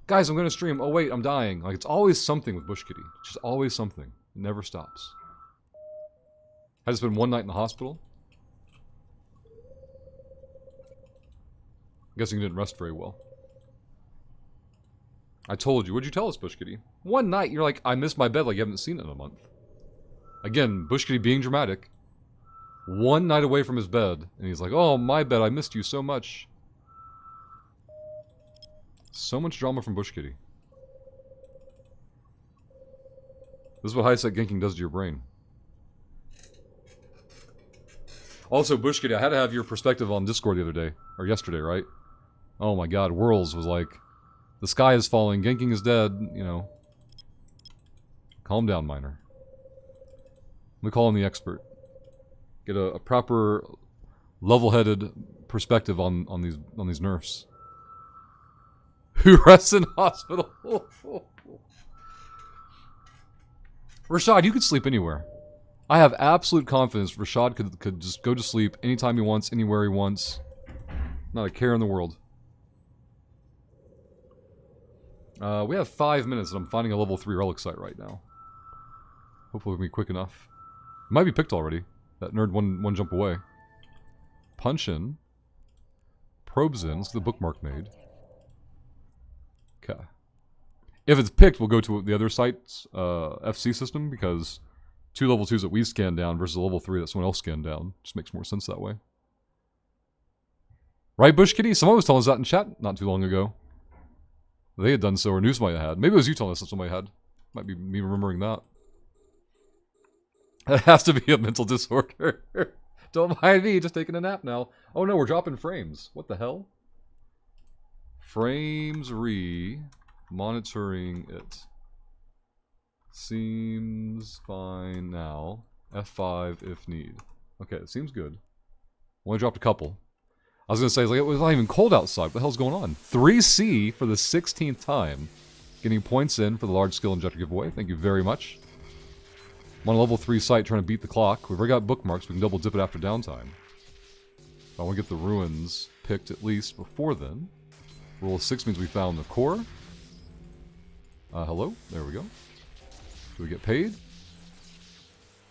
Guys, I'm going to stream. Oh, wait, I'm dying. Like, it's always something with Bush Kitty. It's just always something. It never stops. Had to spend one night in the hospital. I'm guessing you didn't rest very well. I told you. What'd you tell us, Bush Kitty? One night, you're like, I missed my bed like you haven't seen it in a month. Again, Bush Kitty being dramatic. One night away from his bed, and he's like, oh, my bed, I missed you so much. So much drama from Bush Kitty. This is what high-set ganking does to your brain. Also, Bush Kitty, I had to have your perspective on Discord the other day. Or yesterday, right? Oh my god, Whirls was like, the sky is falling, ganking is dead, you know. Calm down, Miner. Let me call in the expert. Get a proper, level-headed perspective on these nerfs. Who rests in hospital? Rashad, you could sleep anywhere. I have absolute confidence Rashad could just go to sleep anytime he wants, anywhere he wants. Not a care in the world. We have 5 minutes and I'm finding a level 3 relic site right now. Hopefully we can be quick enough. It might be picked already. That nerd one jump away. Punch in. Probes in. Let's get the bookmark made. Okay. If it's picked, we'll go to the other site's FC system, because 2 level 2s that we scanned down versus a level 3 that someone else scanned down just makes more sense that way. Right, Bush Kitty? Someone was telling us that in chat not too long ago. They had done so, or News might have had. Maybe it was you telling us that somebody had. Might be me remembering that. That has to be a mental disorder. Don't mind me, just taking a nap now. Oh no, we're dropping frames. What the hell? Frames monitoring it. Seems fine now. F5 if need. Okay, it seems good. Only dropped a couple. I was gonna say, like, it was not even cold outside. What the hell's going on? 3C for the 16th time. Getting points in for the large skill injector giveaway. Thank you very much. I'm on a level 3 site trying to beat the clock. We've already got bookmarks. We can double dip it after downtime. I want to get the ruins picked at least before then. Rule of 6 means we found the core. Hello? There we go. Do we get paid?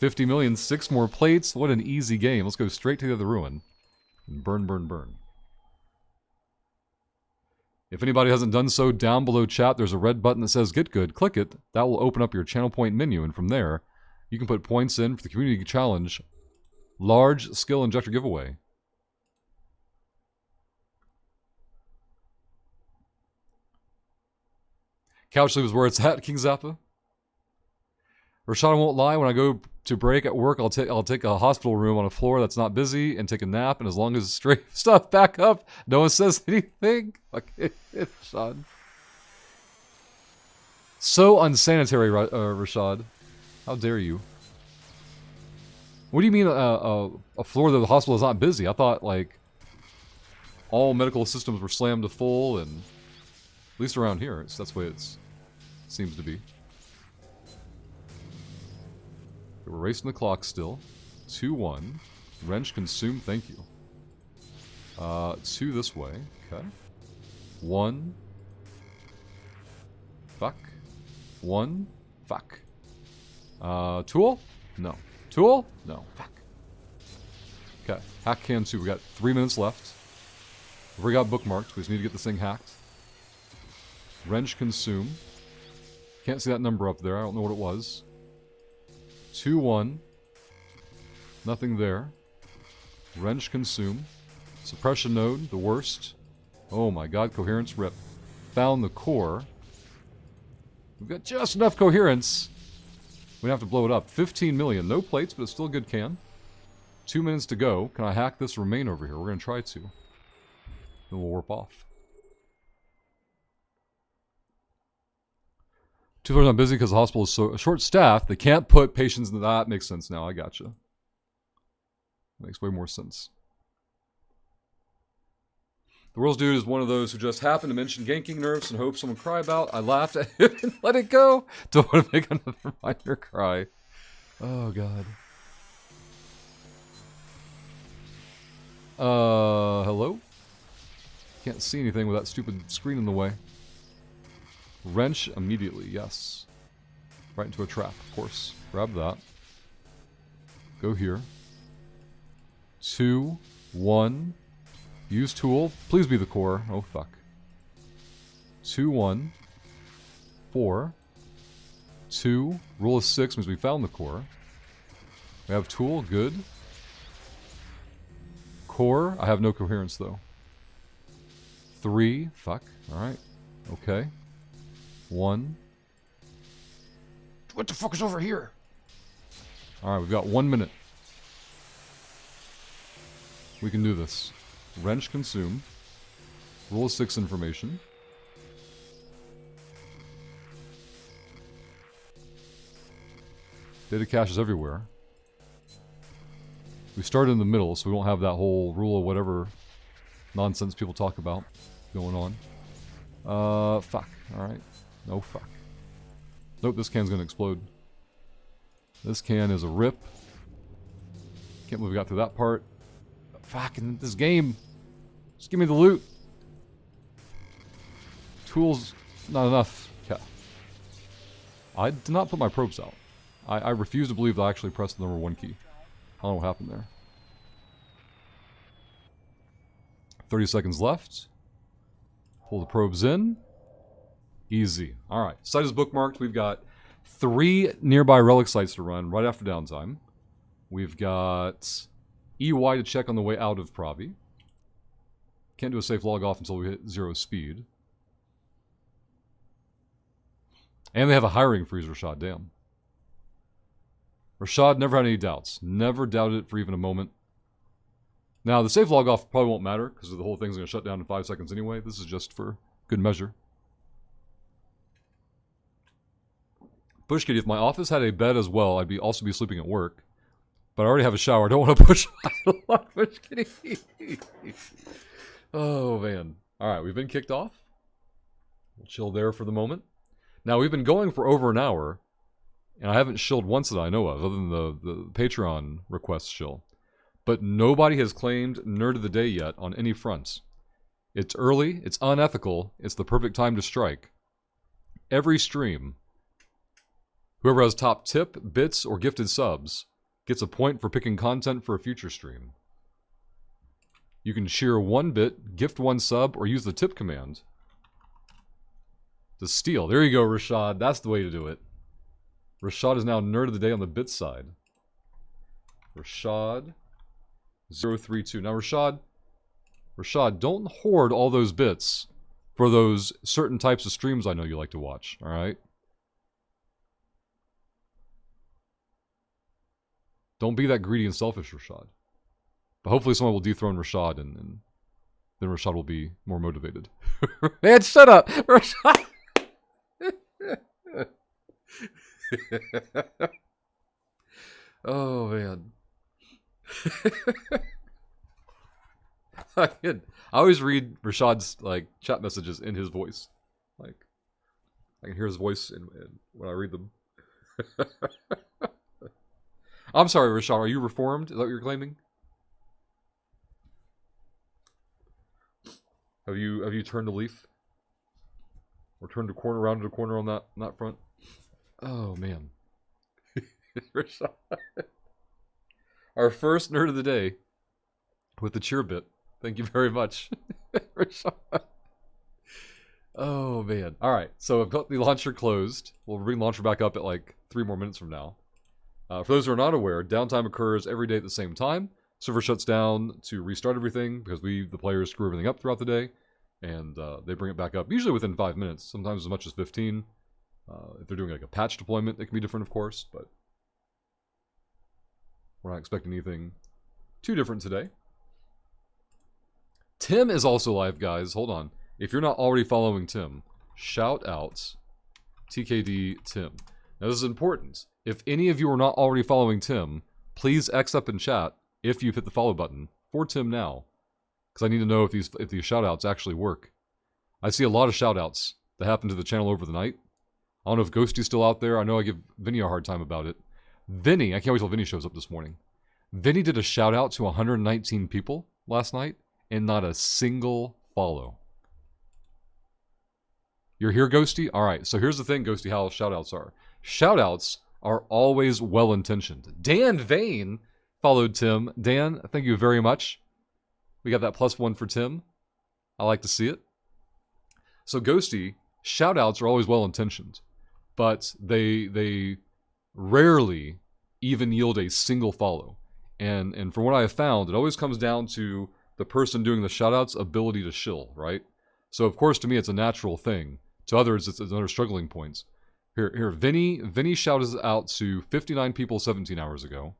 50 million, 6 more plates. What an easy game. Let's go straight to the other ruin. And burn, burn, burn. If anybody hasn't done so, down below chat, there's a red button that says Get Good. Click it. That will open up your channel point menu, and from there, you can put points in for the community challenge large skill injector giveaway. Couch sleep is where it's at, King Zappa. Rashad won't lie. When I go to break at work, I'll take a hospital room on a floor that's not busy and take a nap. And as long as it's straight stuff back up, no one says anything. Okay, Rashad. So unsanitary, Rashad. How dare you? What do you mean a floor that the hospital is not busy? I thought like all medical systems were slammed to full, and at least around here, that's the way it seems to be. We're racing the clock still. 2-1. Wrench consume, thank you. 2 this way. Okay. 1. Fuck. 1. Fuck. Tool? No. Tool? No. Fuck. Okay. Hack can 2. We got 3 minutes left. We got bookmarked. We just need to get this thing hacked. Wrench consume. Can't see that number up there. I don't know what it was. 2-1. Nothing there. Wrench consume. Suppression node, the worst. Oh my god, coherence rip. Found the core. We've got just enough coherence. We have to blow it up. 15 million. No plates, but it's still a good can. 2 minutes to go. Can I hack this remain over here? We're going to try to. Then we'll warp off. 2 floors not busy because the hospital is so short-staffed. They can't put patients in that. Makes sense now. I gotcha. Makes way more sense. The World's Dude is one of those who just happened to mention ganking nerfs and hoped someone cry about. I laughed at him and let it go. Don't want to make another minor cry. Oh, God. Hello? Can't see anything with that stupid screen in the way. Wrench immediately, yes. Right into a trap, of course. Grab that. Go here. 2, 1. Use tool. Please be the core. Oh, fuck. 2, 1. 4. 2. Rule of 6 means we found the core. We have tool. Good. Core. I have no coherence, though. 3. Fuck. Alright. Okay. 1. What the fuck is over here? Alright, we've got 1 minute. We can do this. Wrench consume. Rule of 6 information. Data cache is everywhere. We started in the middle, so we won't have that whole rule of whatever nonsense people talk about going on. Fuck. Alright. No fuck. Nope, this can's gonna explode. This can is a rip. Can't believe we got through that part. Fucking this game. Just give me the loot. Tools, not enough. Okay. I did not put my probes out. I refuse to believe that I actually pressed the number 1 key. I don't know what happened there. 30 seconds left. Pull the probes in. Easy. Alright. Site is bookmarked. We've got 3 nearby relic sites to run right after downtime. We've got EY to check on the way out of Pravi. Can't do a safe log off until we hit 0 speed. And they have a hiring freeze, Rashad. Damn. Rashad never had any doubts. Never doubted it for even a moment. Now, the save log off probably won't matter because the whole thing's going to shut down in 5 seconds anyway. This is just for good measure. Push Kitty, if my office had a bed as well, I'd also be sleeping at work. But I already have a shower. I don't want to push Push Kitty. Oh, man. All right, we've been kicked off. We'll chill there for the moment. Now, we've been going for over an hour, and I haven't shilled once that I know of, other than the Patreon request shill. But nobody has claimed Nerd of the Day yet on any fronts. It's early, it's unethical, it's the perfect time to strike. Every stream, whoever has top tip, bits, or gifted subs gets a point for picking content for a future stream. You can cheer 1 bit, gift 1 sub, or use the tip command to steal. There you go, Rashad. That's the way to do it. Rashad is now Nerd of the Day on the bit side. Rashad 032. Now, Rashad, don't hoard all those bits for those certain types of streams I know you like to watch, alright? Don't be that greedy and selfish, Rashad. But hopefully someone will dethrone Rashad and then Rashad will be more motivated. Man, shut up! Rashad! Oh, man. I always read Rashad's chat messages in his voice. I can hear his voice when I read them. I'm sorry, Rashad. Are you reformed? Is that what you're claiming? Have you turned a leaf? Or turned a corner, rounded a corner on that front? Oh, man. Rashad. Our first Nerd of the Day with the cheer bit. Thank you very much. Rashad. Oh, man. Alright, so I've got the launcher closed. We'll bring the launcher back up at 3 more minutes from now. For those who are not aware, downtime occurs every day at the same time. Server shuts down to restart everything because the players screw everything up throughout the day. And they bring it back up, usually within 5 minutes, sometimes as much as 15. If they're doing a patch deployment, it can be different, of course, but we're not expecting anything too different today. Tim is also live, guys. Hold on. If you're not already following Tim, shout out TKD Tim. Now, this is important. If any of you are not already following Tim, please X up in chat if you've hit the follow button for Tim now. Because I need to know if these shout-outs actually work. I see a lot of shout-outs that happen to the channel over the night. I don't know if Ghosty's still out there. I know I give Vinny a hard time about it. Vinny, I can't wait till Vinny shows up this morning. Vinny did a shout-out to 119 people last night, and not a single follow. You're here, Ghosty? Alright, so here's the thing, Ghosty, how shout-outs are. Shout-outs are always well-intentioned. Dan Vane followed Tim. Dan, thank you very much. We got that +1 for Tim. I like to see it. So, Ghosty, shout-outs are always well-intentioned, but they rarely even yield a single follow. And from what I have found, it always comes down to the person doing the shout-out's ability to shill, right? So, of course, to me, it's a natural thing. To others, it's another struggling point. Here, Vinny shouted out to 59 people 17 hours ago,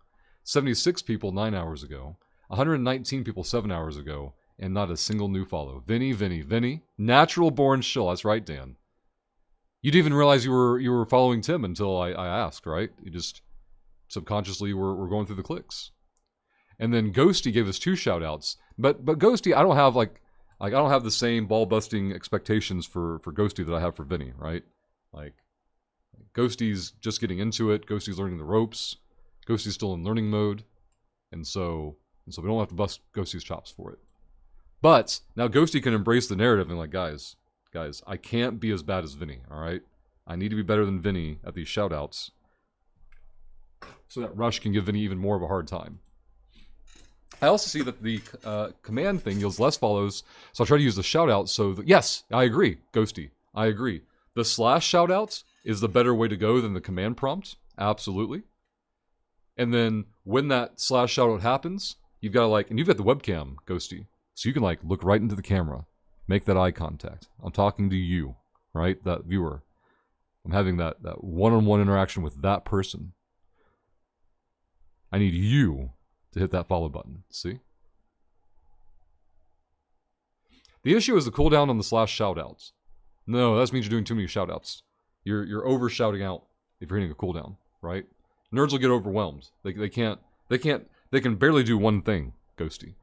76 people 9 hours ago, 119 people 7 hours ago, and not a single new follow. Vinny. Natural born shill. That's right, Dan. You didn't even realize you were following Tim until I asked, right? You just subconsciously were going through the clicks. And then Ghosty gave us 2 shout-outs. But Ghosty, I don't have I don't have the same ball-busting expectations for Ghosty that I have for Vinny, right? Ghosty's just getting into it. Ghosty's learning the ropes. Ghosty's still in learning mode. And so we don't have to bust Ghosty's chops for it. But now Ghosty can embrace the narrative and guys, I can't be as bad as Vinny, alright? I need to be better than Vinny at these shout-outs. So that Rush can give Vinny even more of a hard time. I also see that the command thing yields less follows, so I'll try to use the shout-out so that... Yes, I agree, Ghosty. I agree. The / shout-out is the better way to go than the command prompt. Absolutely. And then when that / shout-out happens, you've got to and you've got the webcam, Ghosty. So you can look right into the camera. Make that eye contact. I'm talking to you, right? That viewer. I'm having that one-on-one interaction with that person. I need you to hit that follow button. See? The issue is the cooldown on the slash shoutouts. No, that means you're doing too many shoutouts. You're over shouting out if you're hitting a cooldown, right? Nerds will get overwhelmed. They can barely do one thing, Ghosty.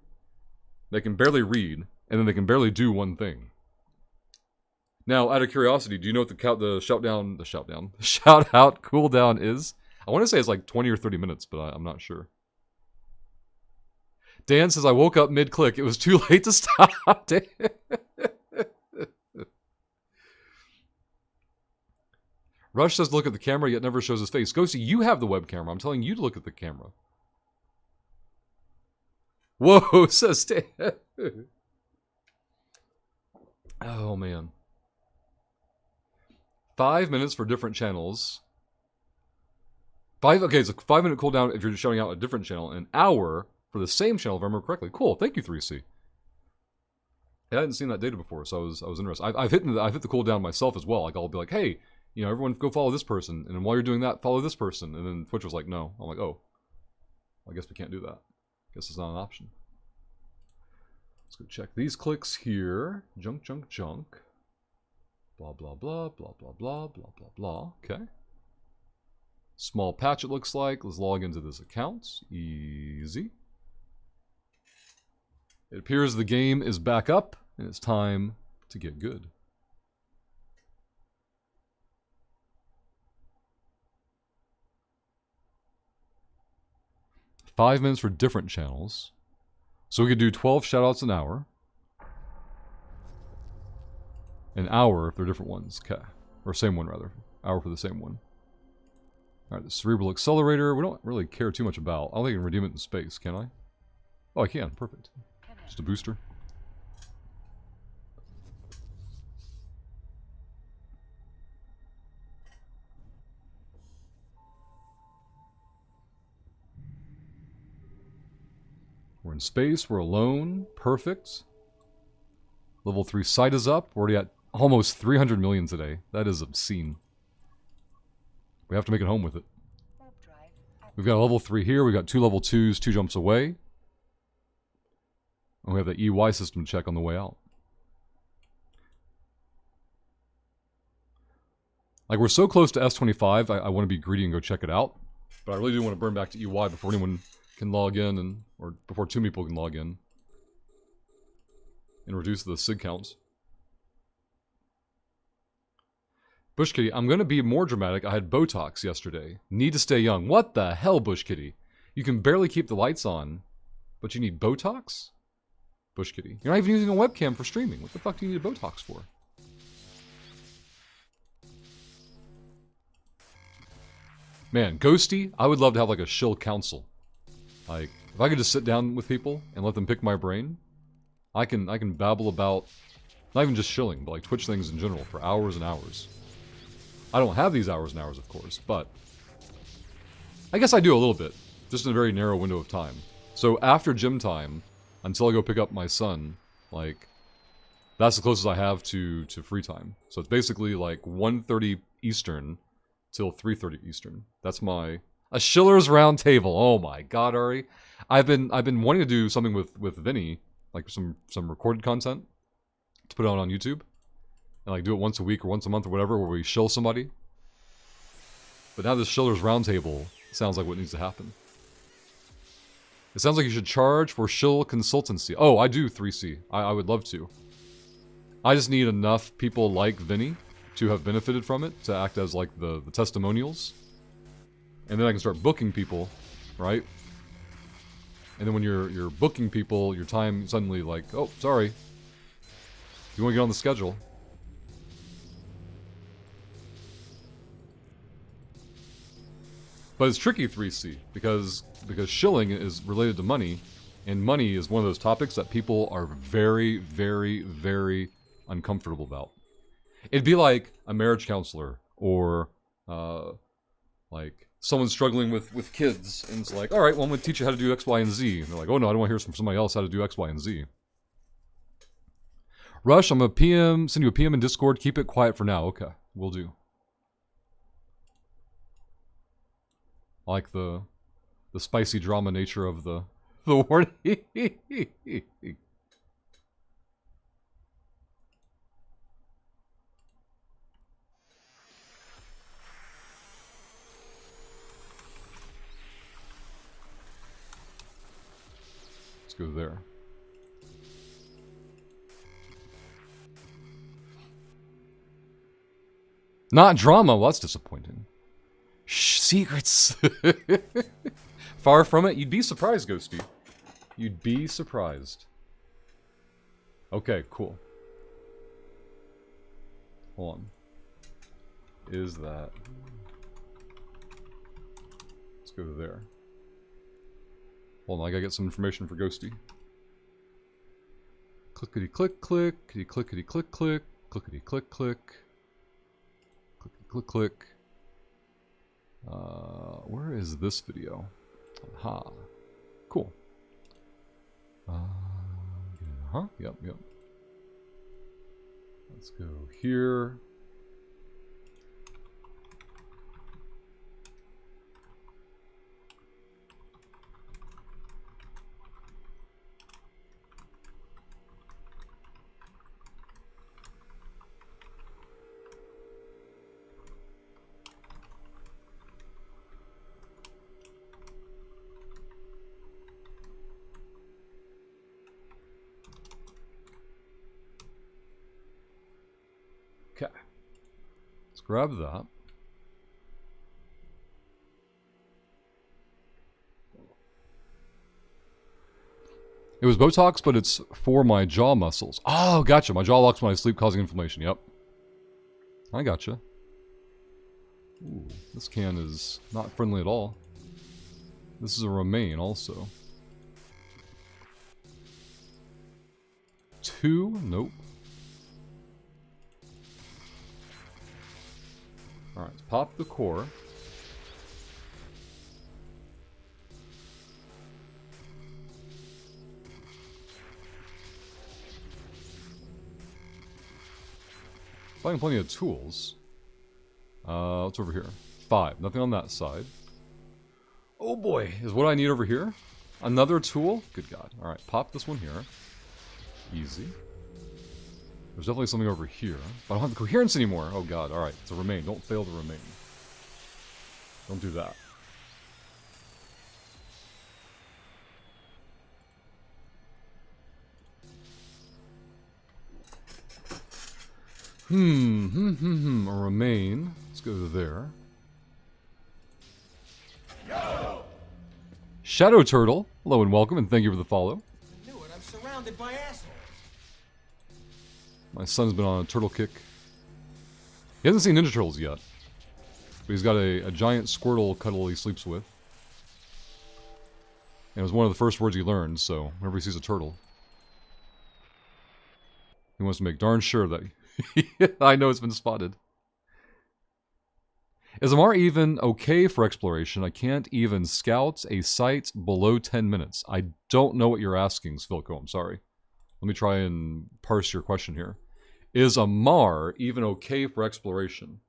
They can barely read, and then they can barely do one thing. Now, out of curiosity, do you know what the shout out cooldown is? I want to say it's like 20 or 30 minutes, but I'm not sure. Dan says, I woke up mid-click. It was too late to stop. Rush says, look at the camera, yet never shows his face. Ghosty, you have the web camera. I'm telling you to look at the camera. Whoa, says Dan. Oh, man. 5 minutes for different channels. Okay, it's a 5-minute cooldown if you're showing out a different channel. An hour for the same channel, if I remember correctly. Cool, thank you, 3C. I hadn't seen that data before, so I was interested. I've hit the cooldown myself as well. Like, I'll be like, hey, you know, everyone go follow this person, and then while you're doing that, follow this person. And then Twitch was like, no. I'm like, oh, I guess we can't do that. Guess it's not an option. Let's go check these clicks here. Junk. Blah, blah, blah, blah, blah, blah, blah, blah, blah. Okay. Small patch, it looks like. Let's log into this account. Easy. It appears the game is back up, and it's time to get good. Five minutes for different channels. So we could do 12 shoutouts an hour. An hour if they're different ones. Okay. Or same one, rather. Hour for the same one. Alright, the Cerebral Accelerator, we don't really care too much about. I don't think I can redeem it in space, can I? Oh, I can. Perfect. Just a booster. We're in space. We're alone. Perfect. Level 3 sight is up. We're already at almost 300 million today. That is obscene. We have to make it home with it. We've got a level 3 here. We've got 2 level 2s, 2 jumps away. And we have the EY system check on the way out. Like, we're so close to S25, I want to be greedy and go check it out. But I really do want to burn back to EY before anyone can log in, or before 2 people can log in. And reduce the SIG counts. Bush Kitty, I'm going to be more dramatic. I had Botox yesterday. Need to stay young. What the hell, Bush Kitty? You can barely keep the lights on, but you need Botox? Bush Kitty. You're not even using a webcam for streaming. What the fuck do you need a Botox for? Man, Ghosty, I would love to have like a shill council. Like, if I could just sit down with people and let them pick my brain, I can babble about, not even just shilling, but like Twitch things in general for hours and hours. I don't have these hours and hours, of course, but I guess I do a little bit, just in a very narrow window of time. So after gym time, until I go pick up my son, like, that's the closest I have to free time. So it's basically like 1:30 Eastern till 3:30 Eastern. That's my a Schiller's Round Table. Oh my God, Ari, I've been wanting to do something with Vinny, like some recorded content to put on YouTube. And like do it once a week or once a month or whatever, where we shill somebody. But now this Schiller's Roundtable sounds like what needs to happen. It sounds like you should charge for shill consultancy. Oh, I do 3C. I would love to. I just need enough people like Vinny to have benefited from it, to act as like the testimonials. And then I can start booking people, right? And then when you're booking people, your time suddenly like, oh, sorry. You want to get on the schedule. But it's tricky 3C, because shilling is related to money, and money is one of those topics that people are very, very, very uncomfortable about. It'd be like a marriage counselor, or like someone struggling with kids, and it's like, alright, well I'm going to teach you how to do X, Y, and Z. And they're like, oh no, I don't want to hear from somebody else how to do X, Y, and Z. Rush, I'm going to send you a PM in Discord, keep it quiet for now. Okay, will do. I like the spicy drama nature of the warning. Let's go there. Not drama. Well, that's disappointing. Shh, secrets. Far from it. You'd be surprised, Ghosty. You'd be surprised. Okay, cool. Hold on. Is that... Let's go there. Hold on, I gotta get some information for Ghosty. Clickety click click, clickety click click, clickety click click, clickety click click. Where is this video? Aha. Cool. Yep. Let's go here. Okay. Let's grab that. It was Botox, but it's for my jaw muscles. Oh, gotcha. My jaw locks when I sleep, causing inflammation. Yep. I gotcha. Ooh, this can is not friendly at all. This is a Remain also. 2? Nope. Alright, let's pop the core. Finding plenty of tools. What's over here? 5. Nothing on that side. Oh boy, is what I need over here? Another tool? Good God. Alright, pop this one here. Easy. There's definitely something over here. But I don't have the coherence anymore. Oh god, alright. It's a Remain. Don't fail to Remain. Don't do that. A Remain. Let's go to there. Shadow Turtle. Hello and welcome, and thank you for the follow. I knew it. I'm surrounded by assholes. My son's been on a turtle kick. He hasn't seen Ninja Turtles yet. But he's got a giant Squirtle cuddle he sleeps with. And it was one of the first words he learned, so whenever he sees a turtle, he wants to make darn sure that I know it's been spotted. Is Amar even okay for exploration? I can't even scout a site below 10 minutes. I don't know what you're asking, Svilko. I'm sorry. Let me try and parse your question here. Is Amar even okay for exploration?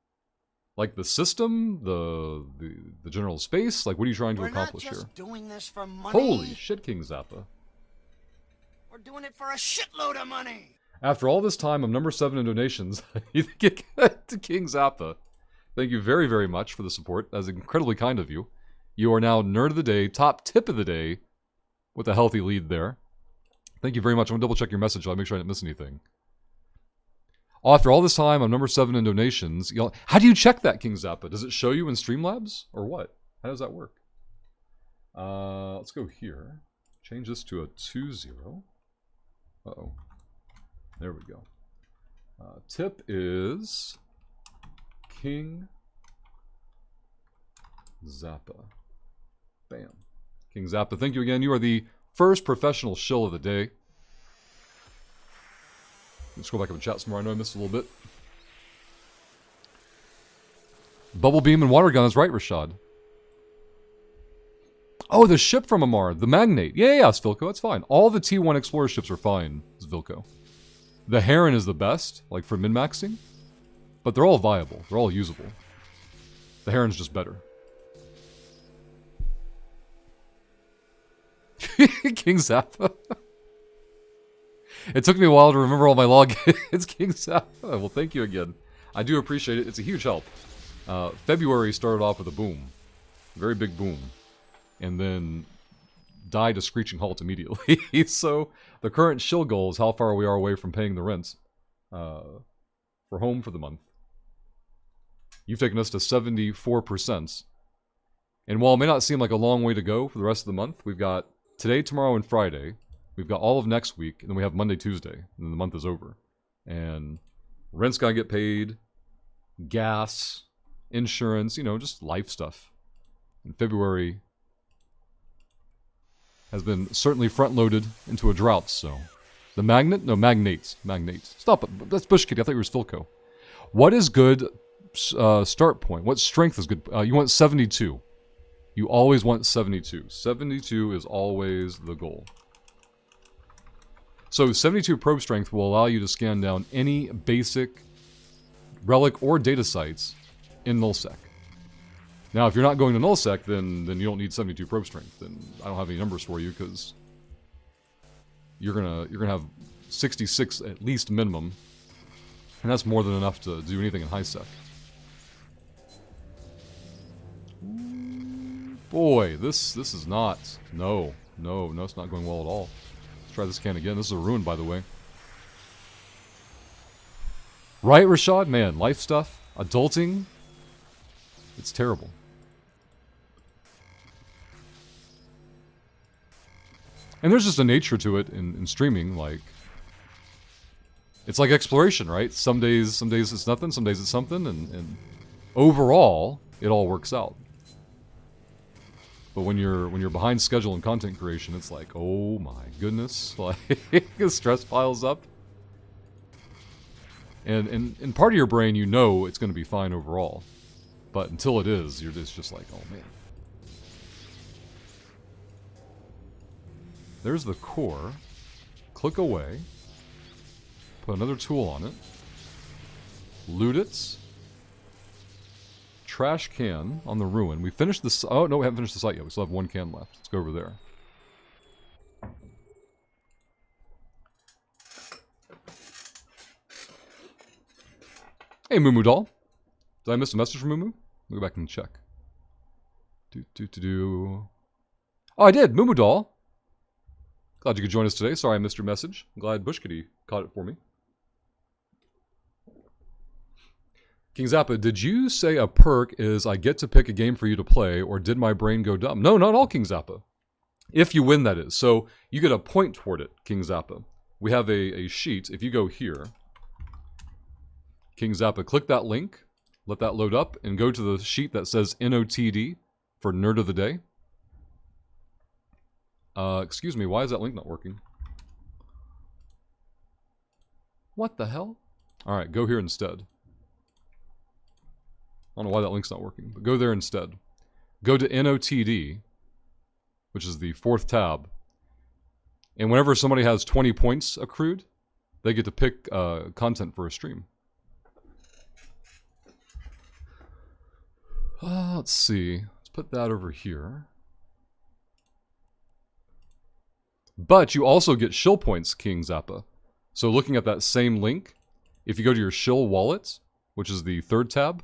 Like the system? The general space? Like what are you trying to accomplish We're not here? just doing this for money. Holy shit, King Zappa. We're doing it for a shitload of money. After all this time, I'm number 7 in donations. You think it to King Zappa. Thank you very, very much for the support. That's incredibly kind of you. You are now Nerd of the Day, top tip of the day, with a healthy lead there. Thank you very much. I'm going to double check your message so I make sure I didn't miss anything. After all this time, I'm number 7 in donations. How do you check that, King Zappa? Does it show you in Streamlabs? Or what? How does that work? Let's go here. Change this to a 2-0. Uh-oh. There we go. Tip is King Zappa. Bam. King Zappa, thank you again. You are the first professional shill of the day. Let's go back up and chat some more. I know I missed a little bit. Bubble Beam and Water Gun is right, Rashad. Oh, the ship from Amar. The Magnate. Yeah, Svilko. That's fine. All the T1 Explorer ships are fine, Svilko. The Heron is the best, like for min-maxing. But they're all viable. They're all usable. The Heron's just better. King Zappa. It took me a while to remember all my logins. King Zappa. Well, thank you again. I do appreciate it. It's a huge help. February started off with a boom. Very big boom. And then die to screeching halt immediately. So the current shill goal is how far we are away from paying the rent for home for the month. You've taken us to 74%. And while it may not seem like a long way to go for the rest of the month, we've got today, tomorrow, and Friday. We've got all of next week, and then we have Monday, Tuesday, and then the month is over. And rent's gotta get paid, gas, insurance, just life stuff. And February has been certainly front-loaded into a drought, so... The magnet? No, magnates. Magnates. Stop it. That's Bush Kitty. I thought you were Stilco. What is good start point? What strength is good? You want 72. You always want 72. 72 is always the goal. So 72 probe strength will allow you to scan down any basic relic or data sites in nullsec. Now, if you're not going to nullsec, then you don't need 72 probe strength. Then I don't have any numbers for you because you're gonna have 66 at least minimum, and that's more than enough to do anything in high sec. Boy, this is not. No, it's not going well at all. Let's try this can again. This is a ruin, by the way. Right, Rashad? Man, life stuff, adulting, it's terrible. And there's just a nature to it in streaming, like... It's like exploration, right? Some days it's nothing, some days it's something, and overall, it all works out. But when you're behind schedule and content creation, it's like, oh my goodness, like stress piles up. And part of your brain, it's going to be fine overall, but until it is, it's just like, oh man. There's the core. Click away. Put another tool on it. Loot it. Trash can on the ruin. We finished this. Oh, no, we haven't finished the site yet. We still have one can left. Let's go over there. Hey, Moo Doll. Did I miss a message from Moo? Let me go back and check. Oh, I did. Moo Doll. Glad you could join us today. Sorry I missed your message. I'm glad Bush Kitty caught it for me. King Zappa, did you say a perk is I get to pick a game for you to play, or did my brain go dumb? No, not all, King Zappa. If you win, that is. So you get a point toward it, King Zappa. We have a sheet. If you go here, King Zappa, click that link, let that load up, and go to the sheet that says NOTD for Nerd of the Day. Excuse me, why is that link not working? What the hell? Alright, go here instead. I don't know why that link's not working, but go there instead. Go to NOTD, which is the 4th tab. And whenever somebody has 20 points accrued, they get to pick content for a stream. Let's see. Let's put that over here. But you also get shill points, King Zappa. So looking at that same link, if you go to your shill wallet, which is the 3rd tab,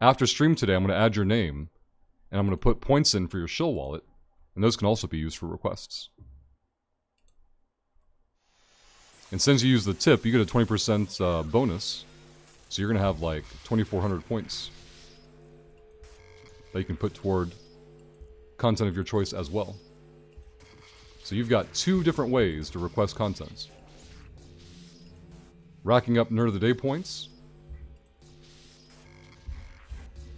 after stream today, I'm going to add your name, and I'm going to put points in for your shill wallet, and those can also be used for requests. And since you use the tip, you get a 20% bonus, so you're going to have like 2,400 points that you can put toward content of your choice as well. So you've got 2 different ways to request content. Racking up Nerd of the Day points,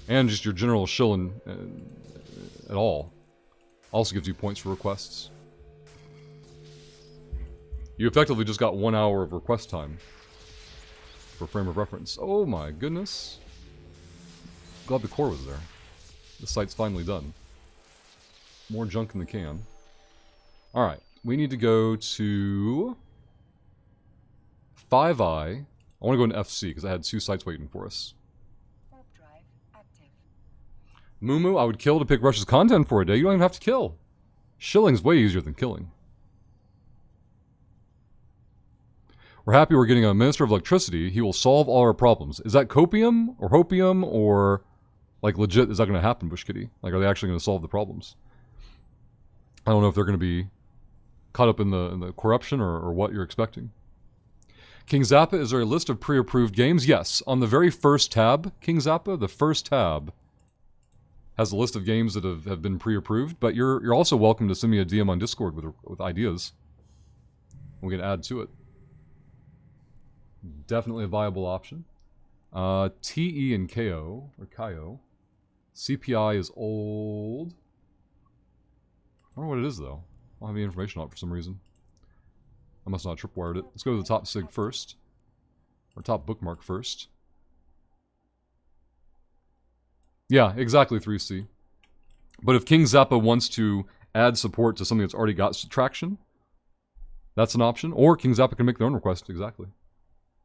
and just your general shilling at all. Also gives you points for requests. You effectively just got 1 hour of request time for frame of reference. Oh my goodness. Glad the core was there. The site's finally done. More junk in the can. Alright, we need to go to 5i. I want to go into FC because I had 2 sites waiting for us. Warp drive active. Moo, I would kill to pick Rush's content for a day. You don't even have to kill. Shilling's way easier than killing. We're happy we're getting a Minister of Electricity. He will solve all our problems. Is that copium or hopium or like legit? Is that going to happen, Bush Kitty? Like, are they actually going to solve the problems? I don't know if they're going to be caught up in the corruption or what you're expecting. King Zappa, is there a list of pre-approved games? Yes. On the very first tab, King Zappa, the first tab has a list of games that have been pre-approved, but you're also welcome to send me a DM on Discord with ideas. We can add to it. Definitely a viable option. TE and KO, or KIO. CPI is old. I don't know what it is, though. I don't have any information on it for some reason. I must not have tripwired it. Let's go to the top sig first. Or top bookmark first. Yeah, exactly 3C. But if King Zappa wants to add support to something that's already got traction, that's an option. Or King Zappa can make their own request, exactly.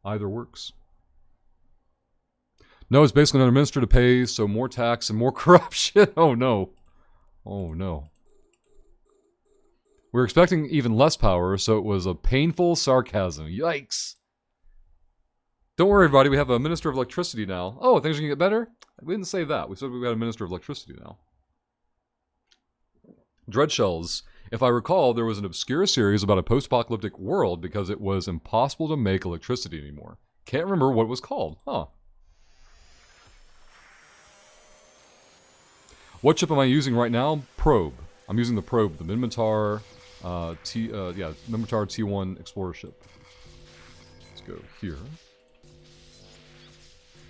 Either works. No, it's basically another minister to pay, so more tax and more corruption. Oh no. Oh no. We were expecting even less power, so it was a painful sarcasm. Yikes. Don't worry, everybody, we have a Minister of Electricity now. Oh, things are going to get better? We didn't say that. We said we got a Minister of Electricity now. Dreadshells. If I recall, there was an obscure series about a post-apocalyptic world because it was impossible to make electricity anymore. Can't remember what it was called. Huh. What chip am I using right now? Probe. I'm using the Probe, the Minmatar, Minmatar T1 Explorer ship. Let's go here.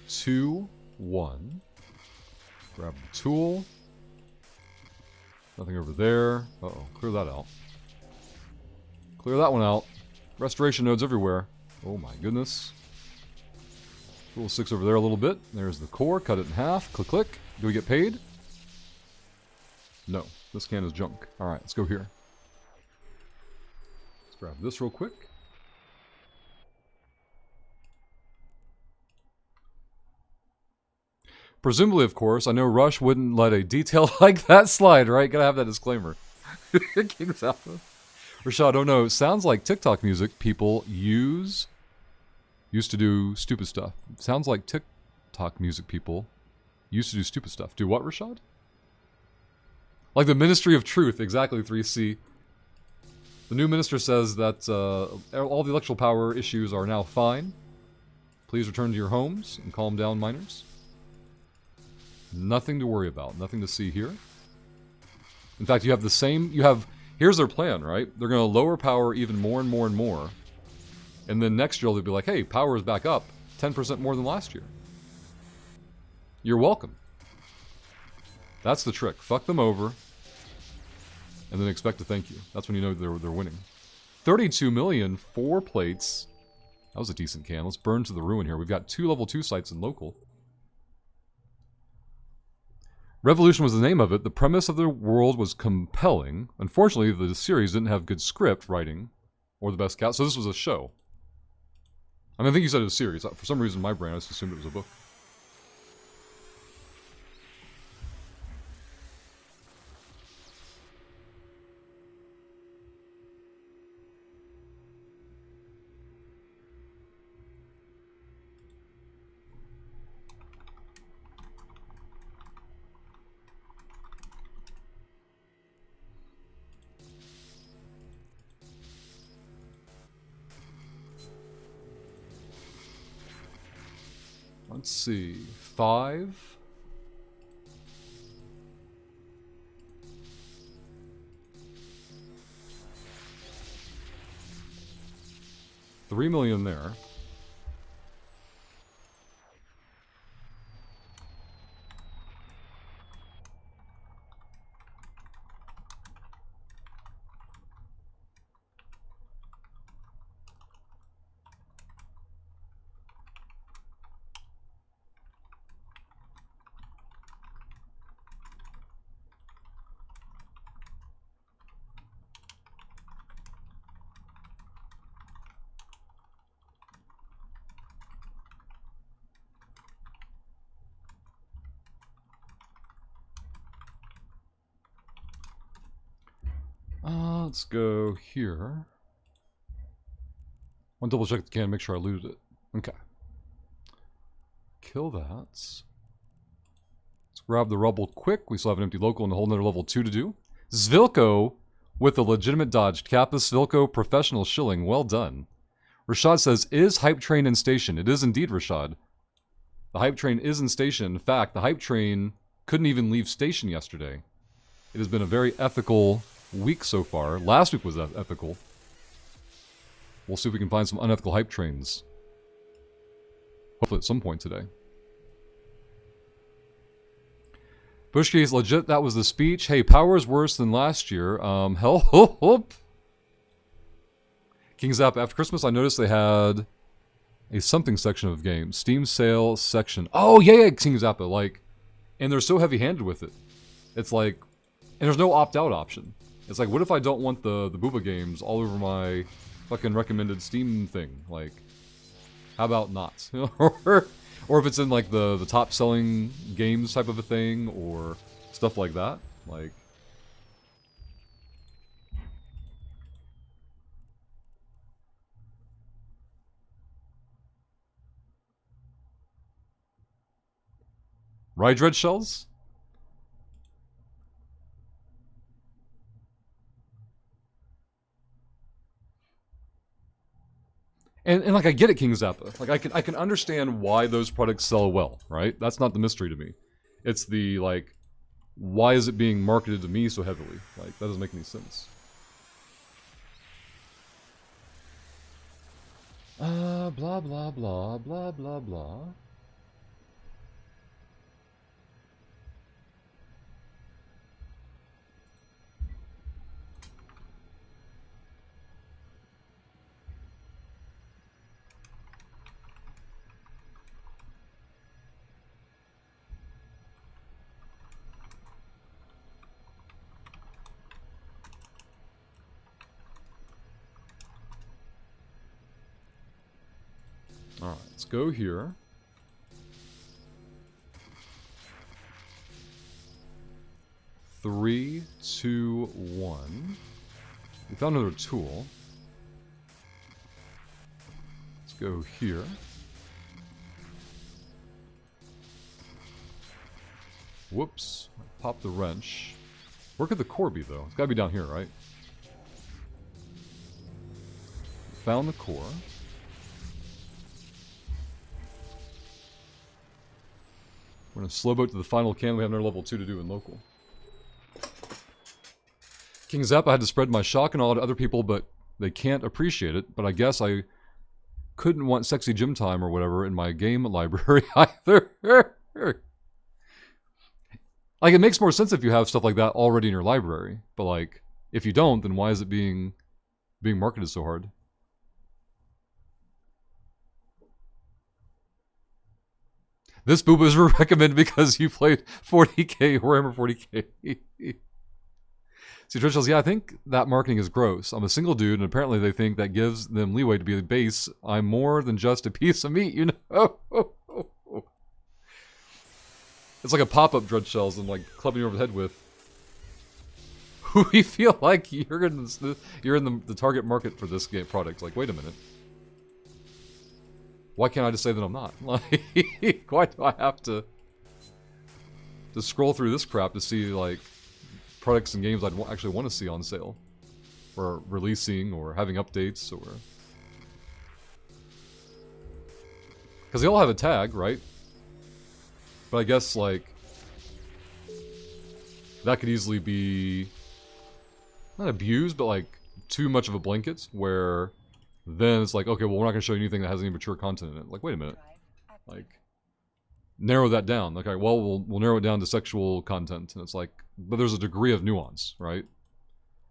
2, 1. Grab the tool. Nothing over there. Uh-oh, clear that out. Clear that one out. Restoration nodes everywhere. Oh my goodness. Tool 6 over there a little bit. There's the core, cut it in half. Click, click. Do we get paid? No, this can is junk. Alright, let's go here. Let's grab this real quick. Presumably, of course, I know Rush wouldn't let a detail like that slide, right? Gotta have that disclaimer. King's Alpha. Rashad, oh no, it sounds like TikTok music people used to do stupid stuff. It sounds like TikTok music people used to do stupid stuff. Do what, Rashad? Like the Ministry of Truth, exactly, 3C. The new minister says that all the electoral power issues are now fine. Please return to your homes and calm down, miners. Nothing to worry about. Nothing to see here. In fact, you have the same... Here's their plan, right? They're going to lower power even more and more and more. And then next year they'll be like, hey, power is back up 10% more than last year. You're welcome. That's the trick. Fuck them over. And then expect to thank you. That's when you know they're winning. 32 million, 4 plates. That was a decent can. Let's burn to the ruin here. We've got 2 level 2 sites in local. Revolution was the name of it. The premise of the world was compelling. Unfortunately, the series didn't have good script writing or the best cast, so this was a show. I mean, I think you said it was a series. For some reason, my brain, I just assumed it was a book. Let's see, 5. $3 million there. Let's go here. I'll double check the can, make sure I looted it. Okay. Kill that. Let's grab the rubble quick. We still have an empty local and a whole nother level 2 to do. Zvilko with a legitimate dodge. Kappa Svilko professional shilling. Well done. Rashad says, is Hype Train in station? It is indeed, Rashad. The Hype Train is in station. In fact, the Hype Train couldn't even leave station yesterday. It has been a very ethical week so far. Last week was ethical. We'll see if we can find some unethical Hype Trains. Hopefully at some point today. Bushcase, legit, that was the speech. Hey, power is worse than last year. Hell, King's App, after Christmas, I noticed they had a something section of games. Steam sale section. Oh, yeah, King's App, like, and they're so heavy-handed with it. It's like, and there's no opt-out option. It's like, what if I don't want the Booba games all over my fucking recommended Steam thing? Like, how about not? Or if it's in, like, the top-selling games type of a thing, or stuff like that. Like... Ride Dread Shells? And like, I get it, King Zappa. Like, I can understand why those products sell well, right? That's not the mystery to me. It's the, like, why is it being marketed to me so heavily? Like, that doesn't make any sense. Blah, blah, blah, blah, blah, blah. Alright, let's go here. Three, two, one. We found another tool. Let's go here. Whoops. Pop the wrench. Where could the core be, though? It's gotta be down here, right? Found the core. We're gonna slow boat to the final can. We have another level 2 to do in local. King Zappa had to spread my shock and awe to other people, but they can't appreciate it. But I guess I couldn't want sexy gym time or whatever in my game library either. Like, it makes more sense if you have stuff like that already in your library. But, like, if you don't, then why is it being marketed so hard? This booba is recommended because you played 40k Warhammer 40k. See, Trish, yeah, I think that marketing is gross. I'm a single dude, and apparently they think that gives them leeway to be the base. I'm more than just a piece of meat, you know? It's like a pop-up Dread Shells and, like, clubbing you over the head with. We feel like you're in the target market for this game product. Like, wait a minute. Why can't I just say that I'm not? Like, why do I have to scroll through this crap to see, like, products and games I'd actually want to see on sale? Or releasing, or having updates, or... Because they all have a tag, right? But I guess, like... that could easily be... not abused, but, like, too much of a blanket, where... then it's like, okay, well, we're not going to show you anything that has any mature content in it. Like, wait a minute. Like, narrow that down. Okay, well, we'll narrow it down to sexual content. And it's like, but there's a degree of nuance, right?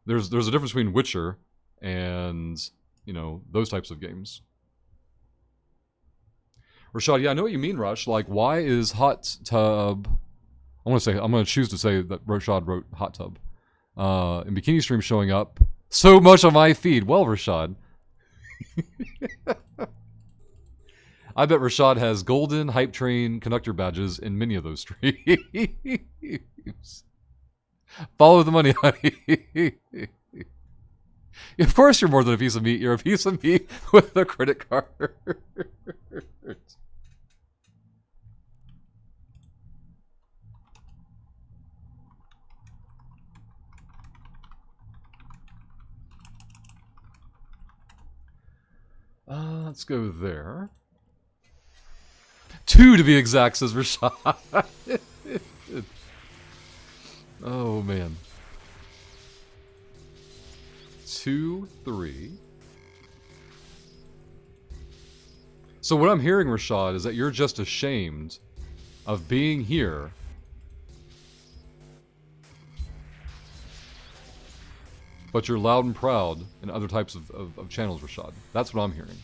There's a difference between Witcher and, you know, those types of games. Rashad, yeah, I know what you mean, Rush. Like, why is Hot Tub... I'm going to choose to say that Rashad wrote Hot Tub. In Bikini Stream showing up so much on my feed. Well, Rashad... I bet Rashad has golden Hype Train conductor badges in many of those streams. Follow the money, honey. Of course you're more than a piece of meat. You're a piece of meat with a credit card. Let's go there. 2 to be exact, says Rashad. Oh, man. 2, 3. So what I'm hearing, Rashad, is that you're just ashamed of being here. But you're loud and proud in other types of channels, Rashad. That's what I'm hearing.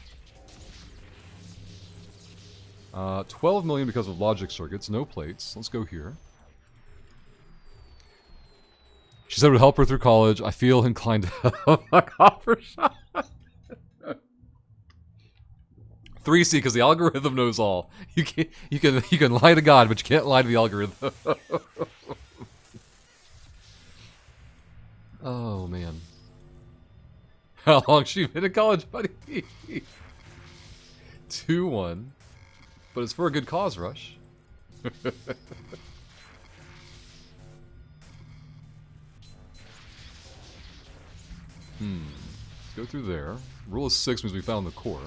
12 million because of logic circuits, no plates. Let's go here. She said it would help her through college. I feel inclined to fuck off, Rashad. 3C, because the algorithm knows all. You can lie to God, but you can't lie to the algorithm. Oh man. How long she been in college, buddy? 2-1. But it's for a good cause, Rush. Go through there. Rule of 6 means we found the core.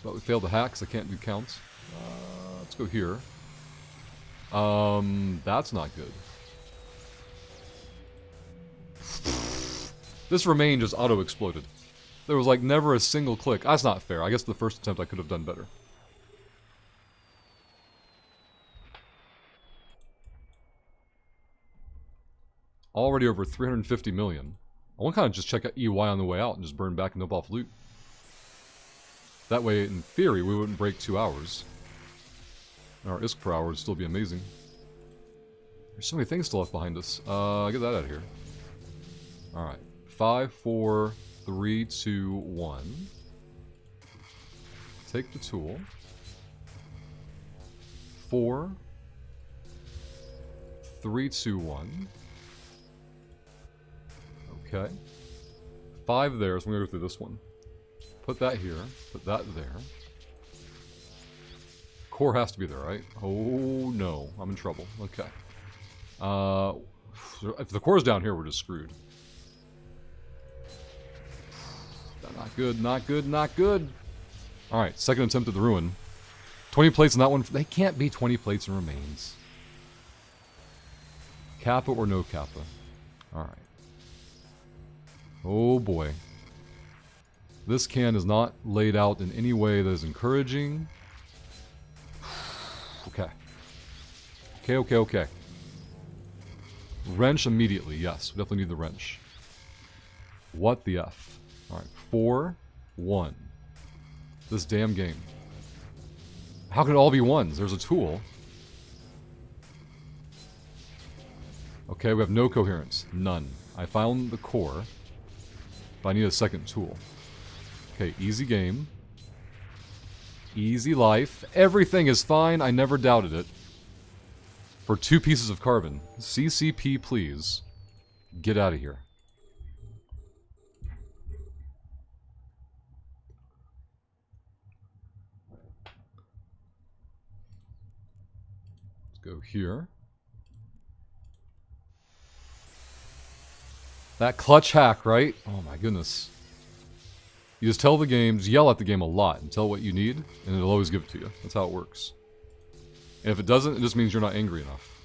But we failed the hack, so I can't do counts. Let's go here. That's not good. This remain just auto-exploded. There was like never a single click. That's not fair. I guess the first attempt I could have done better. Already over 350 million. I want to kind of just check out EY on the way out and just burn back and dump off loot. That way, in theory, we wouldn't break 2 hours. Our ISK per hour would still be amazing. There's so many things still left behind us. Get that out of here. Alright. 5, 4, 3, 2, 1. Take the tool. 4, 3, 2, 1. Okay. 5 there, so I'm gonna go through this one. Put that here. Put that there. Core has to be there, right? Oh no, I'm in trouble. Okay. If the core's down here, we're just screwed. Not good, not good, not good. Alright, second attempt at the ruin. 20 plates in that one. They can't be 20 plates and remains. Kappa or no Kappa. Alright. Oh boy. This can is not laid out in any way that is encouraging. Okay. Okay. Wrench immediately, yes. We definitely need the wrench. What the F? Alright, 4, 1. This damn game. How can it all be ones? There's a tool. Okay, we have no coherence. None. I found the core. But I need a second tool. Okay, easy game. Easy life. Everything is fine. I never doubted it. For 2 pieces of carbon. CCP, please. Get out of here. Let's go here. That clutch hack, right? Oh my goodness. You just tell the game, just yell at the game a lot and tell what you need, and it'll always give it to you. That's how it works. And if it doesn't, it just means you're not angry enough.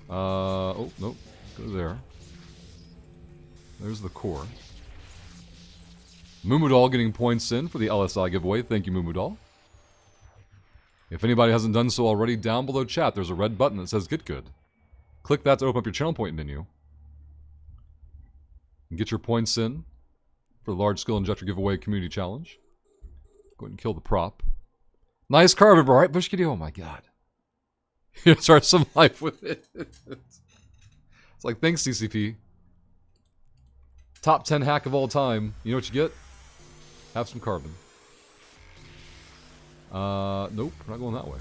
Oh, nope. Go there. There's the core. Mumudal getting points in for the LSI giveaway. Thank you, Mumudal. If anybody hasn't done so already, down below chat, there's a red button that says Get Good. Click that to open up your channel point menu. And get your points in for the Large Skill Injector Giveaway Community Challenge. Go ahead and kill the prop. Nice carbon, bro, right? Bush Kitty, oh my god. You start some life with it. It's like, thanks, CCP. Top 10 hack of all time. You know what you get? Have some carbon. Nope, we're not going that way.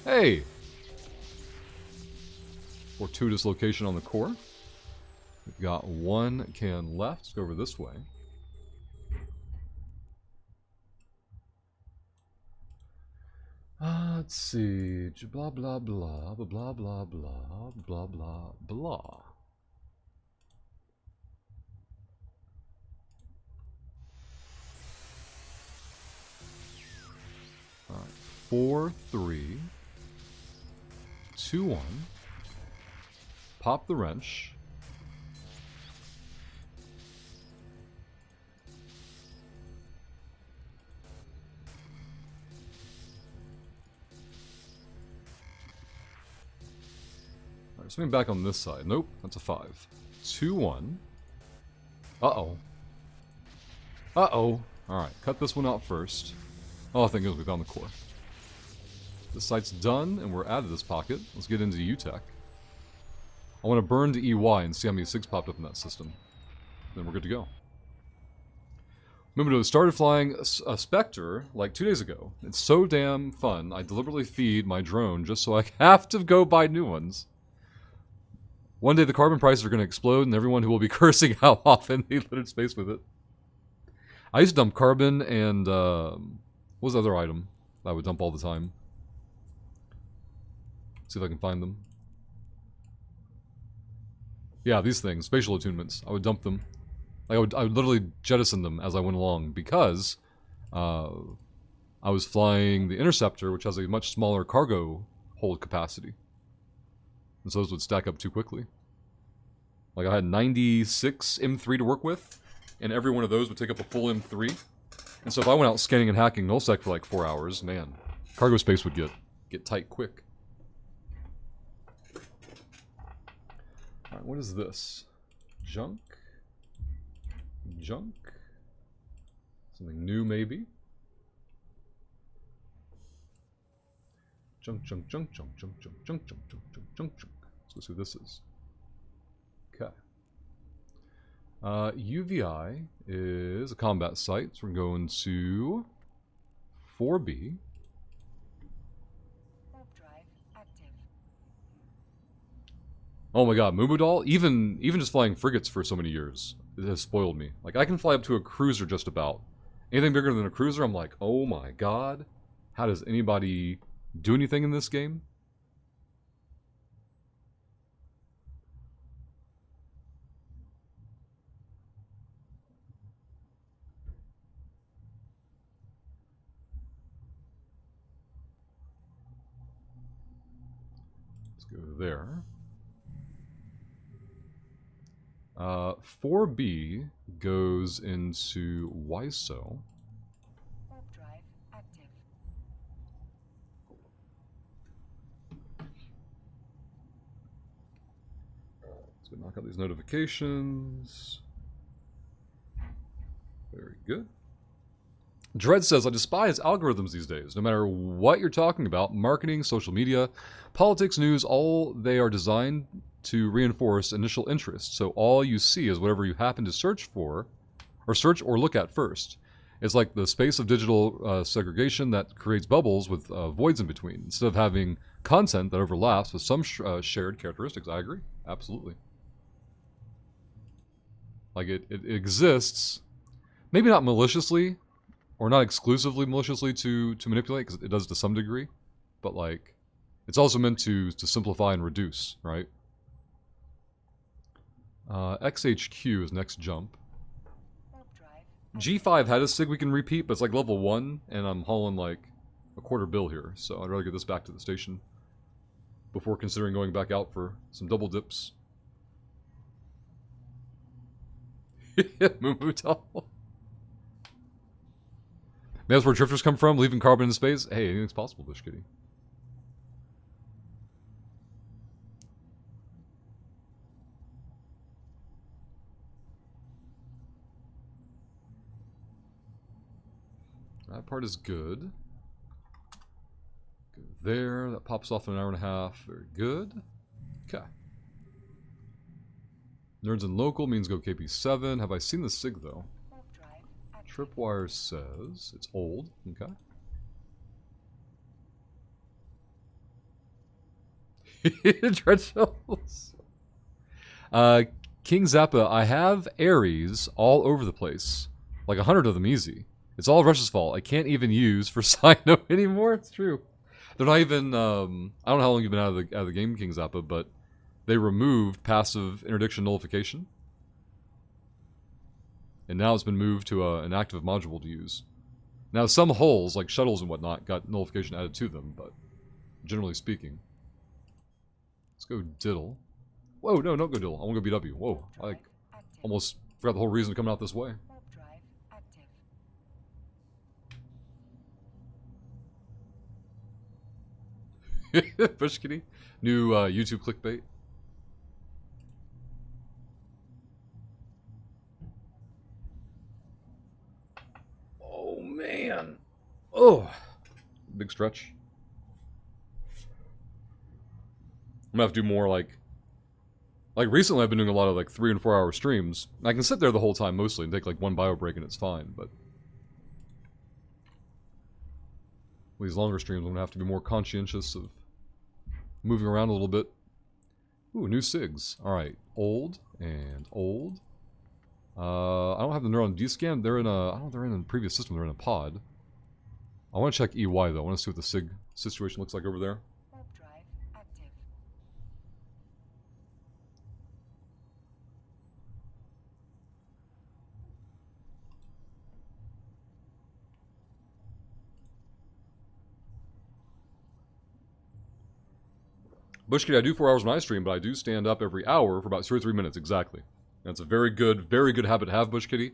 Hey! Fortuitous location on the core. We've got 1 can left. Let's go over this way. Let's see. Blah, blah, blah, blah, blah, blah, blah, blah, blah, blah. 4-3. 2-1. Pop the wrench. Alright, something back on this side. Nope, that's a 5. 2-1. Uh-oh. Uh-oh. Alright, cut this one out first. Oh, thank goodness we found the core. This site's done, and we're out of this pocket. Let's get into UTech. I want to burn to EY and see how many SIGs popped up in that system. Then we're good to go. Remember, I started flying a Spectre like 2 days ago. It's so damn fun. I deliberately feed my drone just so I have to go buy new ones. One day the carbon prices are going to explode, and everyone who will be cursing how often they littered space with it. I used to dump carbon and, what was the other item that I would dump all the time? See if I can find them. Yeah, these things, spatial attunements. I would dump them. I would literally jettison them as I went along because I was flying the Interceptor, which has a much smaller cargo hold capacity. And so those would stack up too quickly. Like I had 96 M3 to work with, and every one of those would take up a full M3. And so if I went out scanning and hacking nullsec for like 4 hours, man, cargo space would get tight quick. Alright, what is this? Junk? Junk? Something new, maybe? Junk, junk, junk, junk, junk, junk, junk, junk, junk, junk, junk, junk. Let's see what this is. Okay. UVI is a combat site, so we're going to 4B. Warp drive active. Oh my god, Mumudal? Even just flying frigates for so many years, it has spoiled me. Like, I can fly up to a cruiser just about. Anything bigger than a cruiser, I'm like, oh my god. How does anybody do anything in this game? Let's go there. 4B goes into WISO. Warp drive active. Let's go knock out these notifications. Very good. Dread says, I despise algorithms these days. No matter what you're talking about, marketing, social media, politics, news, all they are designed to reinforce initial interest. So all you see is whatever you happen to search for, or search or look at first. It's like the space of digital segregation that creates bubbles with voids in between, instead of having content that overlaps with some shared characteristics. I agree. Absolutely. Like it exists, maybe not maliciously, or not exclusively maliciously to manipulate, because it does to some degree, but like, it's also meant to simplify and reduce, right? XHQ is next jump. Warp drive. G5 had a SIG we can repeat, but it's like level 1, and I'm hauling like a quarter bill here, so I'd rather get this back to the station before considering going back out for some double dips. Mumutal. That's where drifters come from, leaving carbon in space. Hey, anything's possible, Bush Kitty. That part is good. Go there. That pops off in an hour and a half. Very good. Okay. Nerds and local means go KP7. Have I seen the SIG though? Warp drive active. Tripwire says it's old. Okay. Dreadfulls. King Zappa, I have Ares all over the place. Like 100 of them easy. It's all Rush's fault. I can't even use for Sino anymore. It's true. They're not even, I don't know how long you've been out of the game, King Zappa, but they removed passive interdiction nullification. And now it's been moved to an active module to use. Now, some holes, like shuttles and whatnot, got nullification added to them, but generally speaking. Let's go diddle. Whoa, no, don't go diddle. I want to go BW. Whoa, I like, Active. almost forgot the whole reason of coming out this way. Warp drive active. Bush Kitty. New YouTube clickbait. Oh, man. Oh. Big stretch. I'm gonna have to do more like recently I've been doing a lot of like 3 and 4 hour streams. I can sit there the whole time mostly and take like one bio break and it's fine, but these longer streams I'm gonna have to be more conscientious of moving around a little bit. Ooh, new SIGs. Alright. Old and old. I don't have the Neuron D-scan. They're in a I don't know if they're in a previous system, they're in a pod. I want to check EY though. I want to see what the SIG situation looks like over there. Warp drive active. Bush Kitty, I do 4 hours when I stream, but I do stand up every hour for about 2 or 3 minutes exactly. That's a very good habit to have, Bush Kitty.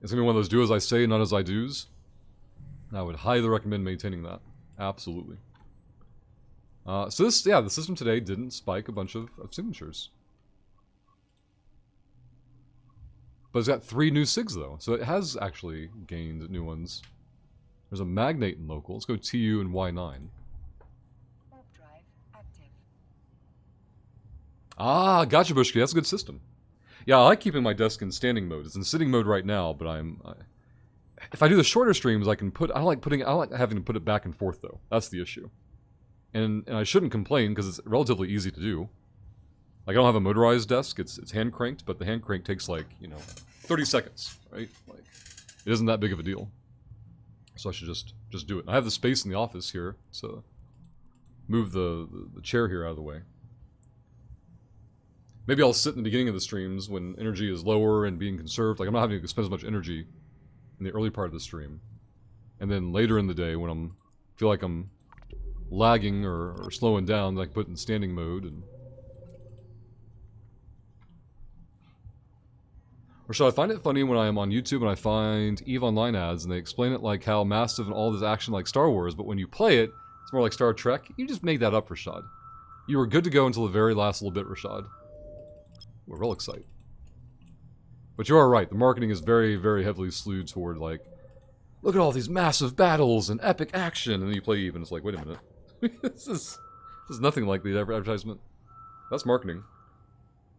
It's gonna be one of those do as I say, not as I do's. I would highly recommend maintaining that. Absolutely. So this, yeah, the system today didn't spike a bunch of signatures. But it's got 3 new SIGs though, so it has actually gained new ones. There's a Magnate in local. Let's go TU and Y9. Warp drive active. Ah, gotcha, Bushki. That's a good system. Yeah, I like keeping my desk in standing mode. It's in sitting mode right now, but if I do the shorter streams, I can put. I like having to put it back and forth though. That's the issue. And I shouldn't complain because it's relatively easy to do. Like I don't have a motorized desk. It's hand cranked, but the hand crank takes like 30 seconds, right? Like it isn't that big of a deal. So I should just do it. And I have the space in the office here, so move the chair here out of the way. Maybe I'll sit in the beginning of the streams when energy is lower and being conserved. Like I'm not having to spend as much energy in the early part of the stream. And then later in the day when I feel like I'm lagging or slowing down, like put in standing mode and or so I find it funny when I am on YouTube and I find EVE Online ads and they explain it like how massive and all this action like Star Wars, but when you play it, it's more like Star Trek. You just made that up, Rashad. You were good to go until the very last little bit, Rashad. We're real excited. But you are right, the marketing is very, very heavily slewed toward like, look at all these massive battles and epic action, and then you play EVE and it's like, wait a minute. this is nothing like the advertisement. That's marketing.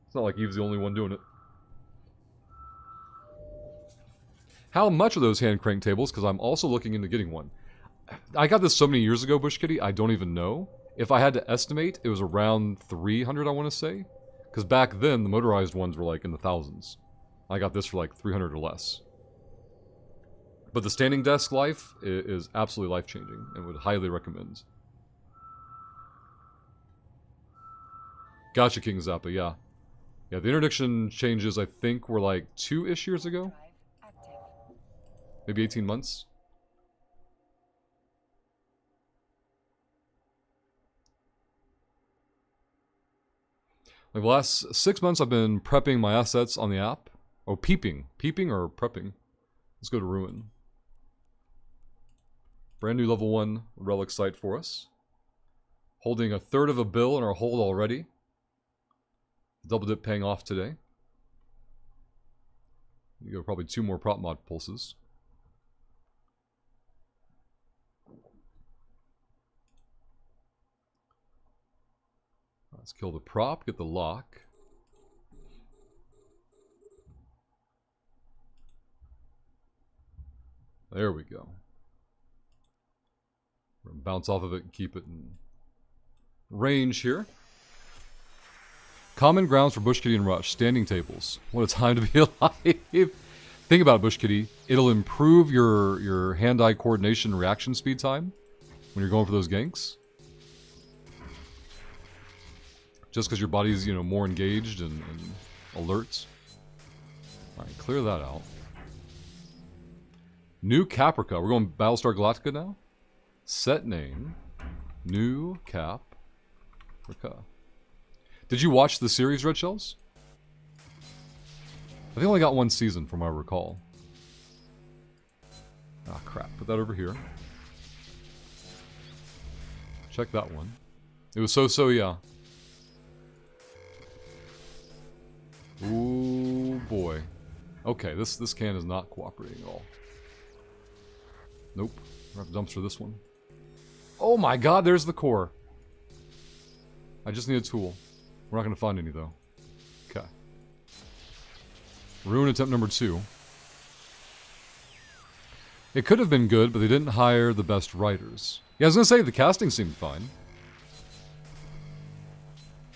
It's not like EVE's the only one doing it. How much are those hand crank tables? Because I'm also looking into getting one. I got this so many years ago, Bush Kitty, I don't even know. If I had to estimate, it was around 300, I want to say. Because back then, the motorized ones were like in the thousands. I got this for like 300 or less. But the standing desk life is absolutely life-changing and would highly recommend. Gotcha, King Zappa, yeah. Yeah, the interdiction changes, I think, were like 2-ish years ago. Drive active. Maybe 18 months. Like the last 6 months I've been prepping my assets on the app. Oh, peeping. Peeping or prepping? Let's go to Ruin. Brand new level 1 relic site for us. Holding a third of a bill in our hold already. Double dip paying off today. You go probably 2 more prop mod pulses. Let's kill the prop, get the lock. There we go. We're gonna bounce off of it and keep it in range here. Common grounds for Bush Kitty and Rush. Standing tables. What a time to be alive. Think about it, Bush Kitty. It'll improve your hand-eye coordination reaction speed time when you're going for those ganks. Just because your body's, more engaged and alert. Alright, clear that out. New Caprica. We're going Battlestar Galactica now? Set name. New Caprica. Did you watch the series, Red Shells? I think I only got one season from what I recall. Ah, crap. Put that over here. Check that one. It was so, yeah. Ooh, boy. Okay, this can is not cooperating at all. Nope. We're gonna have to dumpster this one. Oh my god, there's the core. I just need a tool. We're not gonna find any, though. Okay. Ruin attempt number 2. It could have been good, but they didn't hire the best writers. Yeah, I was gonna say, the casting seemed fine.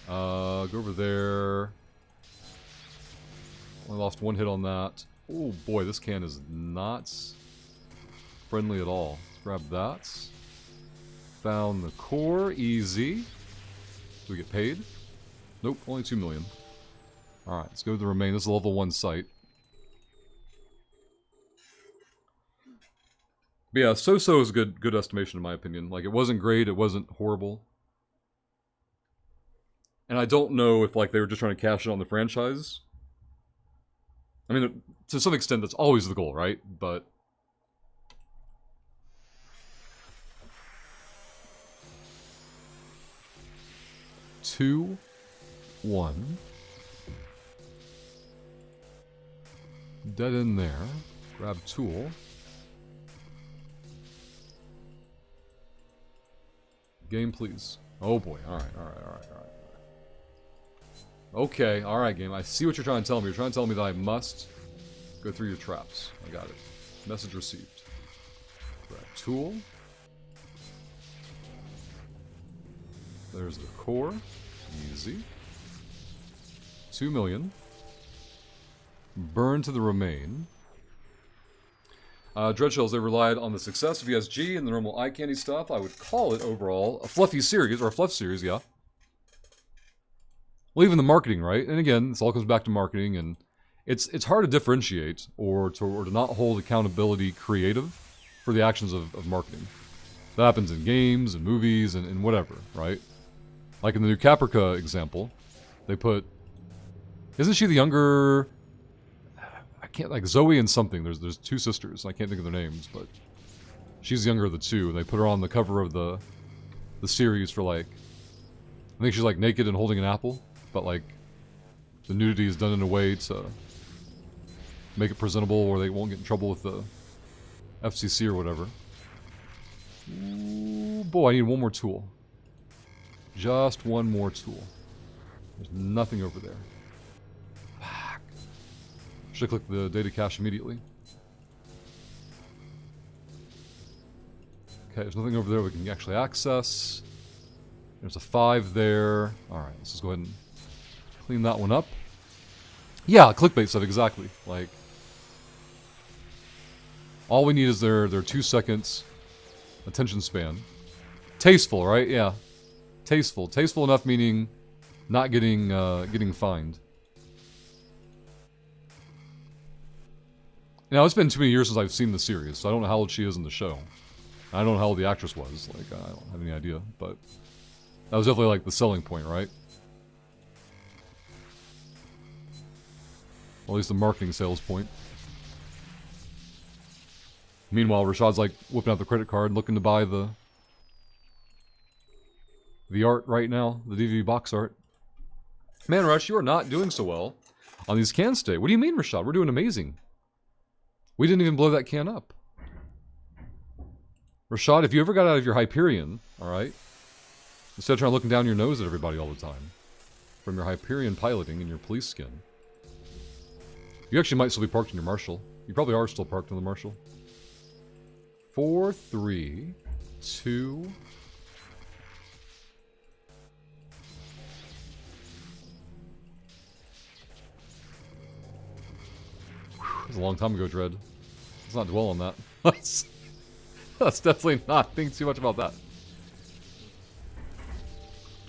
Go over there. Only lost one hit on that. Oh boy, this can is not friendly at all. Let's grab that. Found the core, easy. Do we get paid? Nope, only 2 million. Alright, let's go to the remain. This is a level 1 site. But yeah, so-so is a good estimation in my opinion. Like, it wasn't great, it wasn't horrible. And I don't know if, like, they were just trying to cash in on the franchise. I mean, to some extent, that's always the goal, right? But... Two, 1. Dead in there. Grab tool. Game, please. Oh boy. Alright. Okay, alright, game. I see what you're trying to tell me. You're trying to tell me that I must go through your traps. I got it. Message received. Grab tool. There's the core. Easy. 2 million. Burn to the remain. Dreadshells, they relied on the success of ESG and the normal eye candy stuff. I would call it overall a fluffy series, or a fluff series, yeah. Well, even the marketing, right? And again, this all comes back to marketing, and it's hard to differentiate or to not hold accountability creative for the actions of marketing. That happens in games and movies and whatever, right? Like in the new Caprica example, they put... Isn't she the younger... I can't... Like Zoe and something. There's 2 sisters. I can't think of their names, but... She's the younger of the 2. And they put her on the cover of the series for like... I think she's like naked and holding an apple. But like... The nudity is done in a way to... make it presentable or they won't get in trouble with the... FCC or whatever. Ooh, boy, I need one more tool. Just one more tool. There's nothing over there. Fuck. Should have clicked the data cache immediately. Okay, there's nothing over there we can actually access. There's a 5 there. Alright, let's just go ahead and clean that one up. Yeah, clickbait stuff, exactly. Like, all we need is their 2 seconds attention span. Tasteful, right? Yeah. Tasteful. Tasteful enough meaning not getting fined. Now, it's been too many years since I've seen the series, so I don't know how old she is in the show. I don't know how old the actress was. Like, I don't have any idea, but that was definitely like the selling point, right? Or at least the marketing sales point. Meanwhile, Rashad's like whipping out the credit card, looking to buy the art right now, the DVD box art. Man, Rush, you are not doing so well on these cans today. What do you mean, Rashad? We're doing amazing. We didn't even blow that can up. Rashad, if you ever got out of your Hyperion, alright? Instead of trying to look down your nose at everybody all the time, from your Hyperion piloting in your police skin, you actually might still be parked in your Marshall. You probably are still parked in the Marshall. 4, 3, 2... It was a long time ago, Dread. Let's not dwell on that. Let's definitely not think too much about that.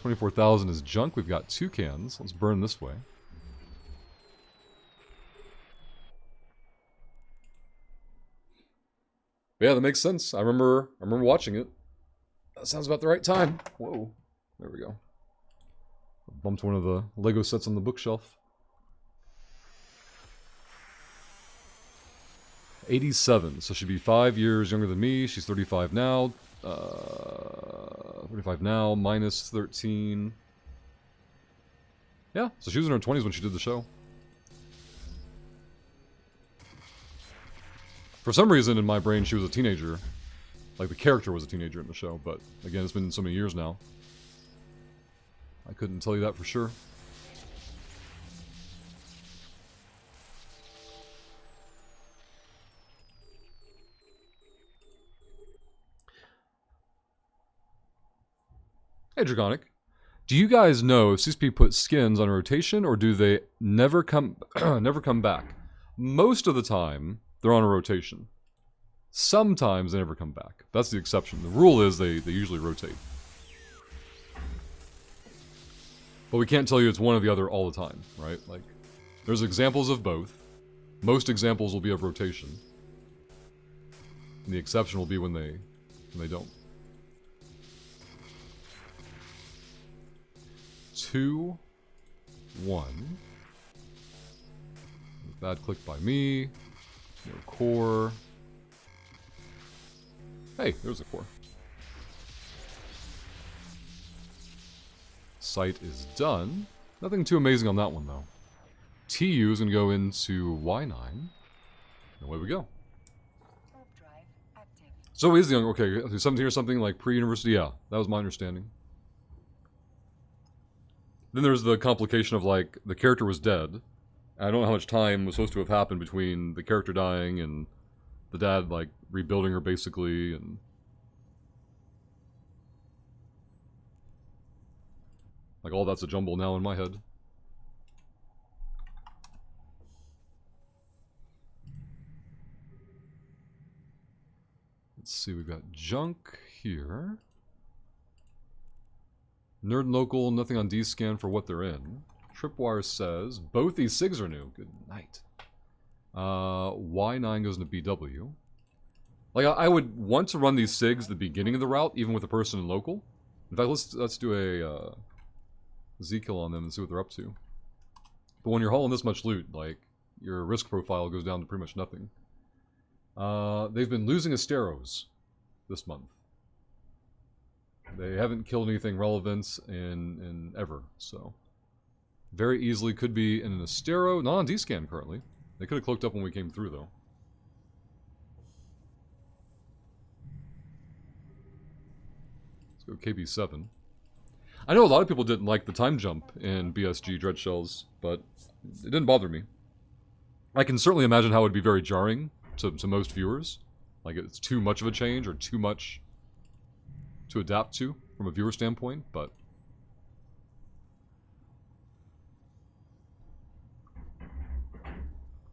24,000 is junk. We've got 2 cans. Let's burn this way. Yeah, that makes sense. I remember watching it. That sounds about the right time. Whoa. There we go. Bumped one of the Lego sets on the bookshelf. 87, so she'd be 5 years younger than me. She's 35 now. 35 now, minus 13. Yeah, so she was in her 20s when she did the show. For some reason in my brain she was a teenager. Like the character was a teenager in the show, but again, it's been so many years now. I couldn't tell you that for sure. Hey, Dragonic. Do you guys know if CSP puts skins on rotation, or do they never come never come back? Most of the time, they're on a rotation. Sometimes they never come back. That's the exception. The rule is they usually rotate. But we can't tell you it's one or the other all the time, right? Like, there's examples of both. Most examples will be of rotation. And the exception will be when they don't. 2, 1. Bad click by me. No core. Hey, there's a core. Site is done. Nothing too amazing on that one, though. TU is going to go into Y9. And away we go. Warp drive active. So is the young. Okay, 17 or something, like pre-university? Yeah, that was my understanding. Then there's the complication of, like, the character was dead. I don't know how much time was supposed to have happened between the character dying and the dad, like, rebuilding her, basically, and... like, all that's a jumble now in my head. Let's see, we've got junk here. Nerd Local, nothing on D-Scan for what they're in. Tripwire says, both these SIGs are new. Good night. Y9 goes into BW. Like, I would want to run these SIGs at the beginning of the route, even with a person in local. In fact, let's do a Z-kill on them and see what they're up to. But when you're hauling this much loot, like, your risk profile goes down to pretty much nothing. They've been losing Asteros this month. They haven't killed anything relevant in ever, so... very easily could be in an Astero, not on D-Scan currently. They could have cloaked up when we came through, though. Let's go KB7. I know a lot of people didn't like the time jump in BSG Dread Shells, but it didn't bother me. I can certainly imagine how it would be very jarring to most viewers. Like, it's too much of a change, or too much to adapt to from a viewer standpoint, but...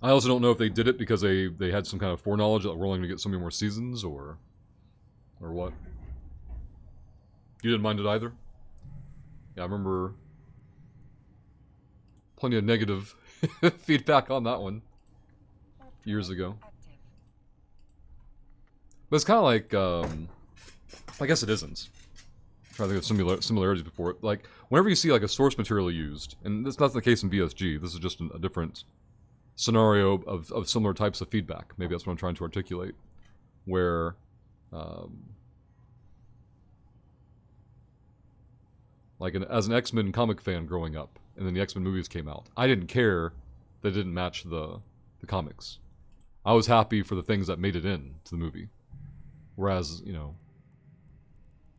I also don't know if they did it because they had some kind of foreknowledge that we're only going to get so many more seasons, or what. You didn't mind it either? Yeah, I remember plenty of negative feedback on that one years ago. Active. But it's kind of like, I guess it isn't. I'm trying to think of similarities before it. Like, whenever you see like a source material used, and that's not the case in BSG, this is just a different scenario of similar types of feedback. Maybe that's what I'm trying to articulate. Where, like as an X-Men comic fan growing up, and then the X-Men movies came out, I didn't care that it didn't match the comics. I was happy for the things that made it in to the movie. Whereas, you know,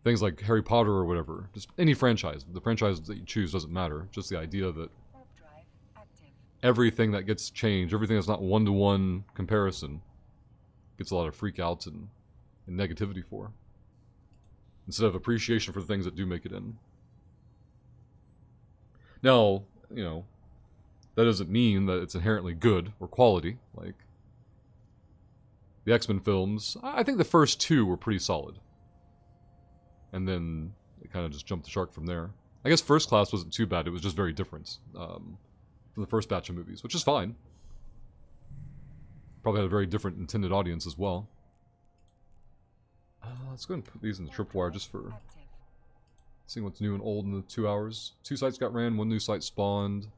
things like Harry Potter or whatever, just any franchise, the franchise that you choose doesn't matter. Just the idea that Warp drive active. everything that gets changed, everything that's not one-to-one comparison, gets a lot of freak out and negativity for. Instead of appreciation for the things that do make it in. Now, you know, that doesn't mean that it's inherently good or quality. Like, the X-Men films, I think the first two were pretty solid. And then it kind of just jumped the shark from there. I guess First Class wasn't too bad, it was just very different from the first batch of movies, which is fine. Probably had a very different intended audience as well. Let's go ahead and put these in the tripwire just for Active. seeing what's new and old in the 2 hours. 2 sites got ran, 1 new site spawned.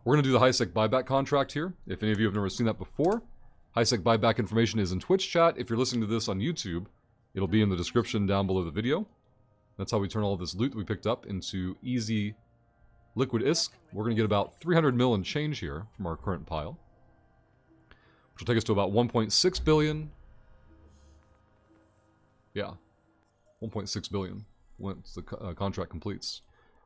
We're going to do the HiSec buyback contract here. If any of you have never seen that before, HiSec buyback information is in Twitch chat. If you're listening to this on YouTube, it'll be in the description down below the video. That's how we turn all of this loot that we picked up into easy liquid ISK. We're going to get about 300 mil and change here from our current pile, which will take us to about 1.6 billion. Yeah, 1.6 billion once the contract completes.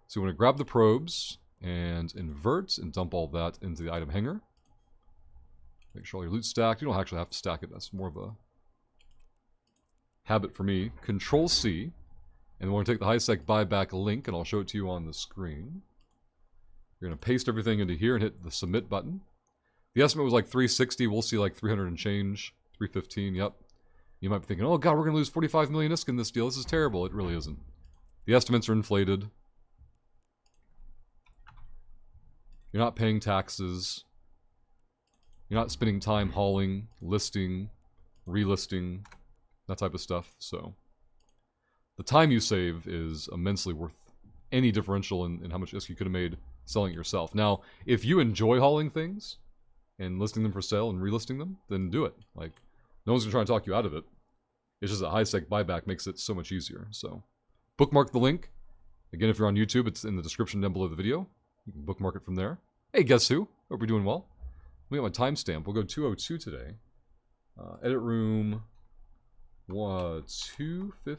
So you want to grab the probes and invert and dump all that into the item hanger. Make sure all your loot's stacked. You don't actually have to stack it. That's more of a habit for me. Control C. And then we're going to take the HiSec buyback link, and I'll show it to you on the screen. You're going to paste everything into here and hit the submit button. The estimate was like 360. We'll see like 300 and change. 315, yep. You might be thinking, oh god, we're going to lose 45 million ISK in this deal. This is terrible. It really isn't. The estimates are inflated. You're not paying taxes. You're not spending time hauling, listing, relisting, that type of stuff. So the time you save is immensely worth any differential in how much ISK you could have made selling it yourself. Now, if you enjoy hauling things and listing them for sale and relisting them, then do it. Like, no one's going to try and talk you out of it. It's just that HiSec buyback makes it so much easier. So bookmark the link. Again, if you're on YouTube, it's in the description down below the video. You can bookmark it from there. Hey, guess who? Hope you're doing well. We got my timestamp. We'll go 2:02 today. Edit room 2:15.